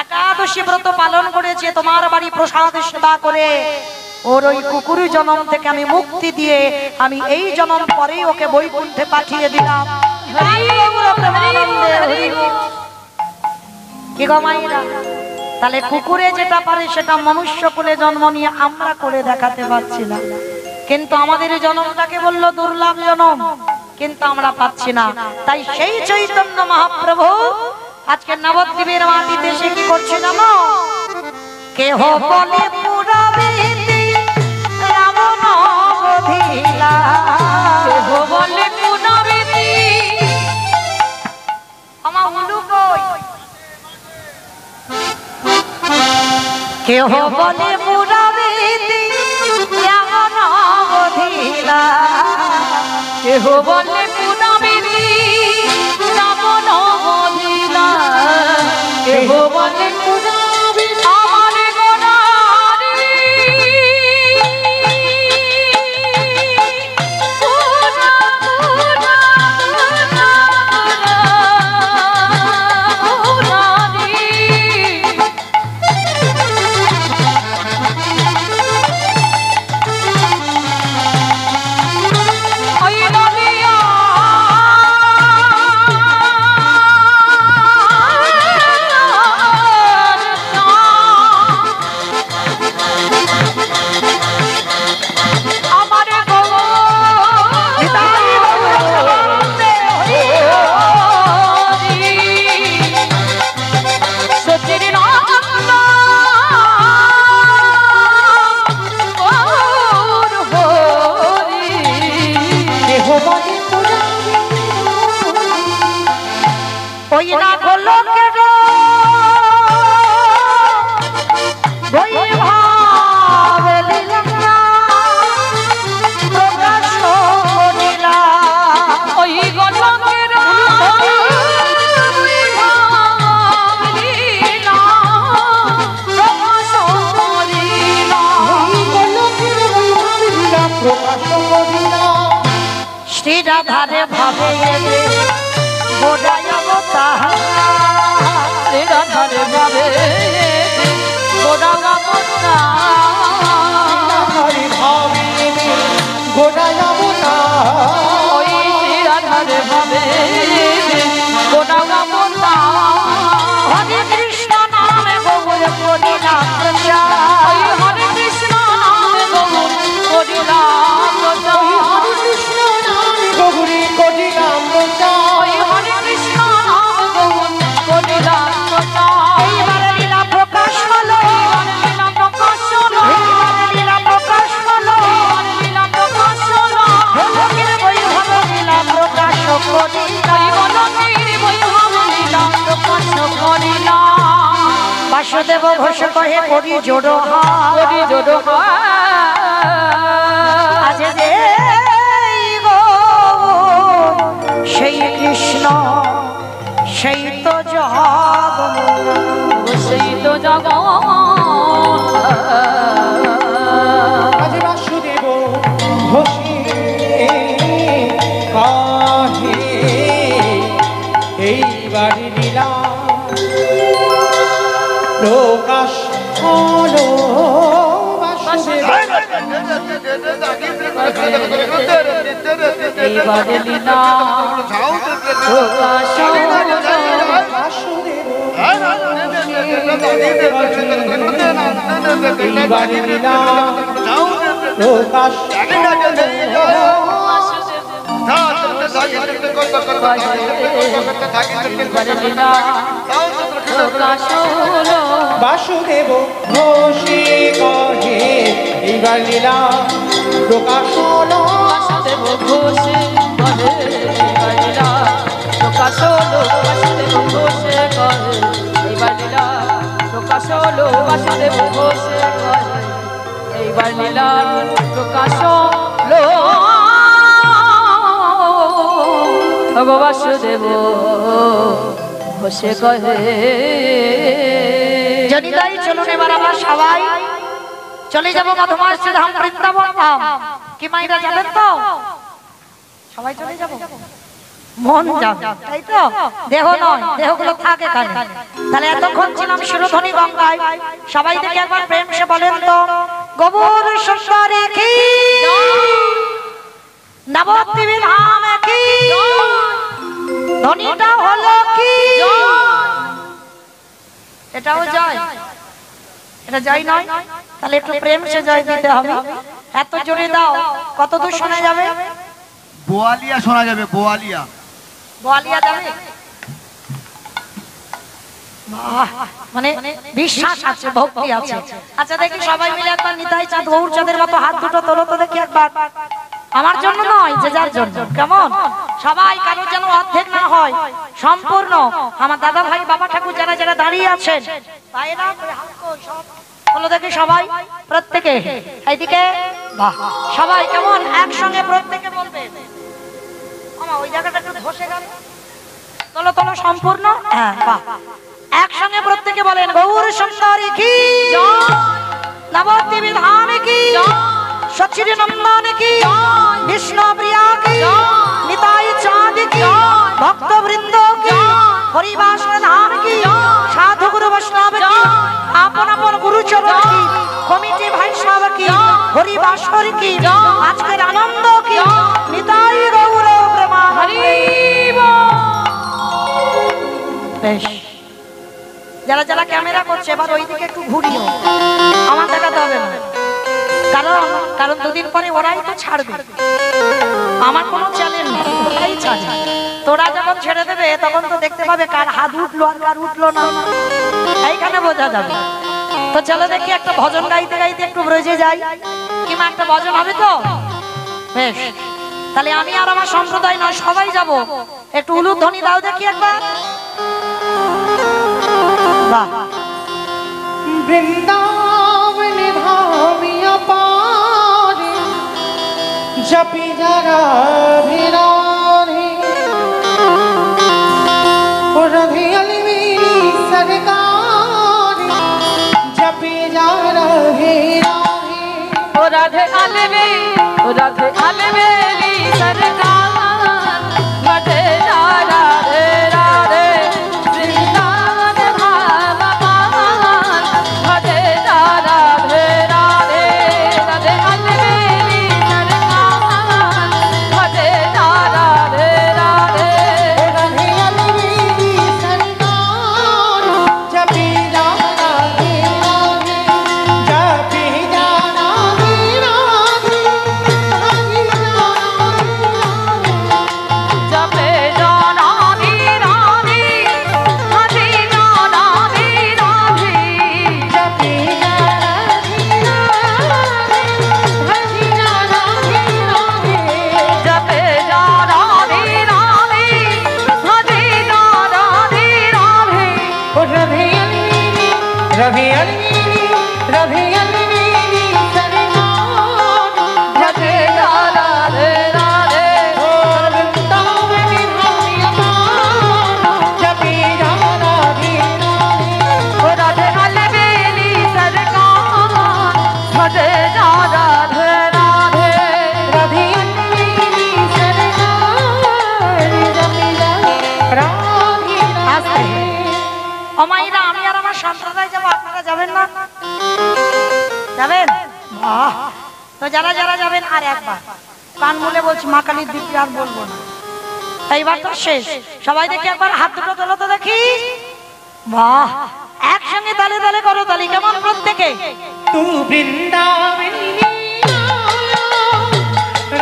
একাদশী ব্রত পালন করেছে, তোমার বাড়ি প্রসাদ সেবা করে। ওর ওই কুকুর জন্ম থেকে আমি মুক্তি দিয়ে আমি এই জন্ম পরেই ওকে বৈকুণ্ঠে পাঠিয়ে দিলাম। কি গো মাইরা, তাহলে কুকুরে যেটা পারে সেটা মনুষ্য কুলে জন্ম নিয়ে আমরা করে দেখাতে পারছি না, কিন্তু আমাদের জন্মটাকে বললো দুর্লভ জন্ম, কিন্তু আমরা পাচ্ছি না। তাই সেই চৈতন্য মহাপ্রভু আজকে নবদ্বীপের মাটিতে সে কি করছে জানো? কেহ বলে পুরাবে রাবণ বধিলা, কেহ বলে পুনরিতি, আমার উলু কই? কেহ বলে পুরাবে রাবণ বধিলা, কেহ বলে পুনরিতি রাবণ বধিলা, কেহ বলে আমার গোনারি পুরা পুরা পুরারি। ওই নদিয়া ওই না বললো কেন ওই ভাবে দিলাম না প্রকাশ করিলা, ওই গলকের শ্রী রাধারে ভাবে বোঝায় অবতার, শ্রী রাধারে ভাবে গোড়া গোড়ায় অবতার, করিলাম প্রচার। ওই হরে কৃষ্ণ নাম গৌর করিলাম প্রচার। হরে কৃষ্ণ নাম গৌরী করিলাম প্রচার। ওই হরে কৃষ্ণ নাম গৌর করিলাম প্রচার। এইবারে লীলা প্রকাশ হলো, এইবারে লীলা প্রকাশ হলো, এইবারে লীলা প্রকাশ হলো, এইবারে লীলা প্রকাশ হলো। লোকের বৈভব লীলা প্রকাশ করিলাম। ওই বলকের বৈভব লীলা প্রকাশ করিলাম। বাসুদেব ঘোষ কহে করি জোড়ো হাত। করি জোড়ো হাত। আজ যে সেই কৃষ্ণ সেই তো জগ, সেই তো জগৎ। আজ বাসুদেব ঘোষে কাহে এইবার লীলা প্রকাশ হলো। বাসুদেব এইবারে লীলা প্রকাশ হলো। বাসুদেব এইবার লীলা প্রকাশ এইবারে লীলা প্রকাশ হলো। বাসুদেব ঘোষে কহে এইবার লীলা প্রকাশ হলো। বাসুদেব ঘোষে কহে এইবার লীলা প্রকাশ হলো। বাসুদেব ঘোষে কহে এইবার লীলা প্রকাশ হলো। বাসুদেব ঘোষে কহে এইবার লীলা প্রকাশ হলো। ভগ বাসুদেব ঘোষে কহে। যদি তাই চলুন এবার আমরা সবাই চলে যাবো মধুমাসী ধাম বৃন্দাবন ধাম। কি মাইরা যাবেন তো? সবাই চলে যাবো, মন যাবে তাই তো, দেহ নয়, দেহগুলো থাকে কানে। তাহলে এতক্ষণ ছিলাম সুরধ্বনি গঙ্গায়, সবাই দেখে একবার প্রেম সে বলেন তো গৌর সুন্দরী কি, নবদ্বীপ ধাম কি, ধ্বনিটা হলো কি, এটাও জয়, এটা জয় নয়? তাহলে একটু প্রেম সে জয় দিতে হবে। এত জোরে দাও, কত দূর শোনা যাবে? বোয়ালিয়া শোনা যাবে, বোয়ালিয়া। বোয়ালিয়া যাবে? বাহ, মানে বিশ্বাস আছে, ভক্তি আছে। আচ্ছা দেখি সবাই মিলে একবার নিতাই চাঁদ গৌর চাঁদের মতো হাত দুটো তোলো তো দেখি একবার। আমার জন্য নয়, যে যার জন্য। কেমন সবাই, কারোর যেন অর্ধেক না হয়, সম্পূর্ণ। আমার দাদা ভাই বাবা ঠাকুর যারা যারা দাঁড়িয়ে আছেন ভাইরা বলো দেখি সবাই, প্রত্যেকে এইদিকে। বাহ, সবাই কেমন একসঙ্গে প্রত্যেকে বলবে। আমার ওই জায়গাটা একটু ধসে গেল, তোলো তোলো সম্পূর্ণ। হ্যাঁ বাহ, একসঙ্গে প্রত্যেকে বলেন গৌর সুন্দরী কি, নবদ্বীপ ধাম কি, সচির নন্দন কি, বিষ্ণু প্রিয়া কি, নিতাই চাঁদ কি, ভক্ত বৃন্দ কি, হরিবাস ধাম কি, সাধু গুরু বৈষ্ণব কি, আপন আপন গুরুচরণ কি, কমিটি ভাই সব কি, হরিবাসর কি, আজকের আনন্দ কি, নিতাই গৌর প্রেমানন্দে। বেশ, যারা যারা ক্যামেরা করছে এবার ওইদিকে একটু ঘুরিও, আমার দেখাতে হবে না। কারণ দুদিন পরে ওরাই তো ছাড়বে, আমার কোনো চ্যানেল নেই, ওরাই ছাড়বে। তোরা যখন ছেড়ে দেবে তখন তো দেখতে পাবে কার হাত উঠলো আর কার উঠলো না, এইখানে বোঝা যাবে। তো চলো দেখি একটা ভজন গাইতে গাইতে একটু ব্রজে যাই, কিংবা একটা ভজন হবে তো। বেশ, তাহলে আমি আর আমার সম্প্রদায় নয়, সবাই যাব। একটু উলুধ্বনি দাও দেখি একবার। বাহ, বৃন্দাবন ধামিয়া পারে জপি যারা ভিরারে রাধে আলি মেরি সরকার জপি যারা ভিরারে রাধে আলবে, রাধে আলবেলি সরকার, রাধে রাধে রাধে বৃন্দাবন ধাম পার, রাধে রাধে রাধে রাধে আলবেলি সরকার, রাধে রাধে রাধে রাধে আলি মেরি সরকার জপি যারা ভিরারে না? যাবেন? বাহ! তো যারা যারা যাবেন আর একবার কান মুলে বলছি, মা কালীর দিব্যি আর বলবো না, এইবার তো শেষ। সবাই দেখি একবার হাত দুটো তোলো তো দেখি। বাহ! একসঙ্গে তালে তালে করো তালি, কেমন প্রত্যেকে? तू वृंदावनी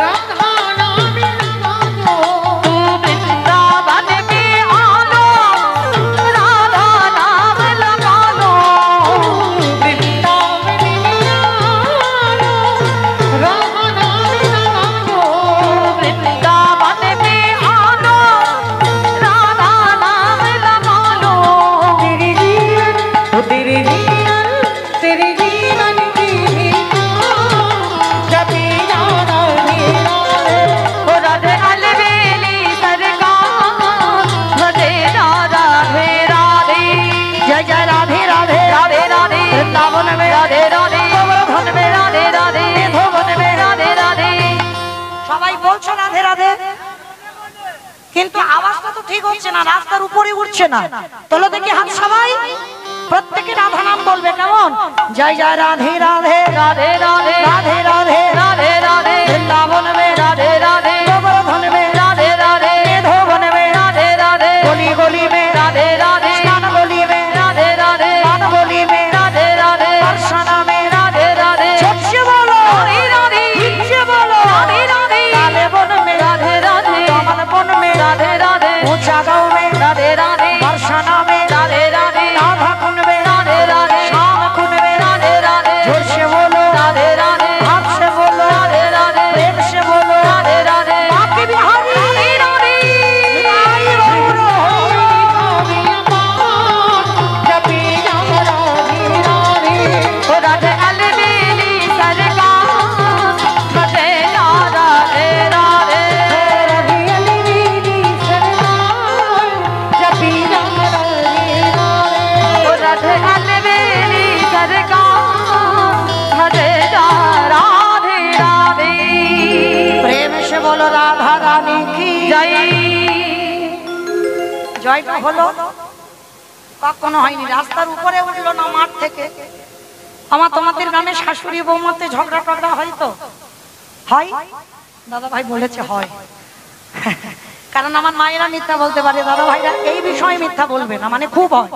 राधा नाम लगाओ तू वृंदावन में आलो, राधा नाम लगा लो। वृंदावनी राधा नाम लगाओ वृंदावन में आलो, राधा नाम लगा लो। तेरे जीवन तेरे जीवन की जब जाना मेरा ओ राधे अलबेली सरकार, भजे राधे राधे। जय जय राधे राधे राधे राधे वृंदावन में राधे राधे गोवर्धन में राधे राधे धोवन में राधे राधे। সবাই বলছো রাধে রাধে, কিন্তু আওয়াজটা তো ঠিক হচ্ছে না, রাস্তার উপরে উঠছে না। তোলো দেখি হাত সবাই, প্রত্যেকে রাধা নাম বলবে, কেমন? জয় জয় রাধে রাধে राधे राधे राधे राधे राधे राधे वृंदावन में राधे राधे गोवर्धन में राधे राधे धोवन में राधे राधे गली गली में राधे राधे स्नान गली में राधे राधे पान गली में राधे राधे दर्शना में राधे राधे झट से बोलो राधे राधे से बोलो राधे राधे काले वन में राधे राधे कमल वन में राधे राधे ऊंचा गाँव में राधे राधे दर्शना में राधे राधे राधा कुंड में राधे राधे श्याम कुंड में राधे राधे जोर से बोलो राधे राधे हाथ से बोलो राधे राधे प्रेम से बोलो राधे राधे बाकी बिहारी राधे राधे बिहारी बोलो। जब जाना राधे राधे ओ राधे अलबेली सरकार, भजे राधे राधे। ओ राधे अलबेली सरकार, भजे राधे राधे। प्रेम से बोलो राधा रानी की जय। জয়টা হলো, কখনো হয়নি, রাস্তার উপরে উঠলো না, মাঠ থেকে। আমার তোমাদের গ্রামে শাশুড়ি বৌমাতে ঝগড়া টগড়া হয় তো? হয়? দাদা ভাই বলেছে হয়। কারণ আমার মায়েরা মিথ্যা বলতে পারে, দাদা ভাইরা এই বিষয়ে মিথ্যা বলবে না, মানে খুব হয়।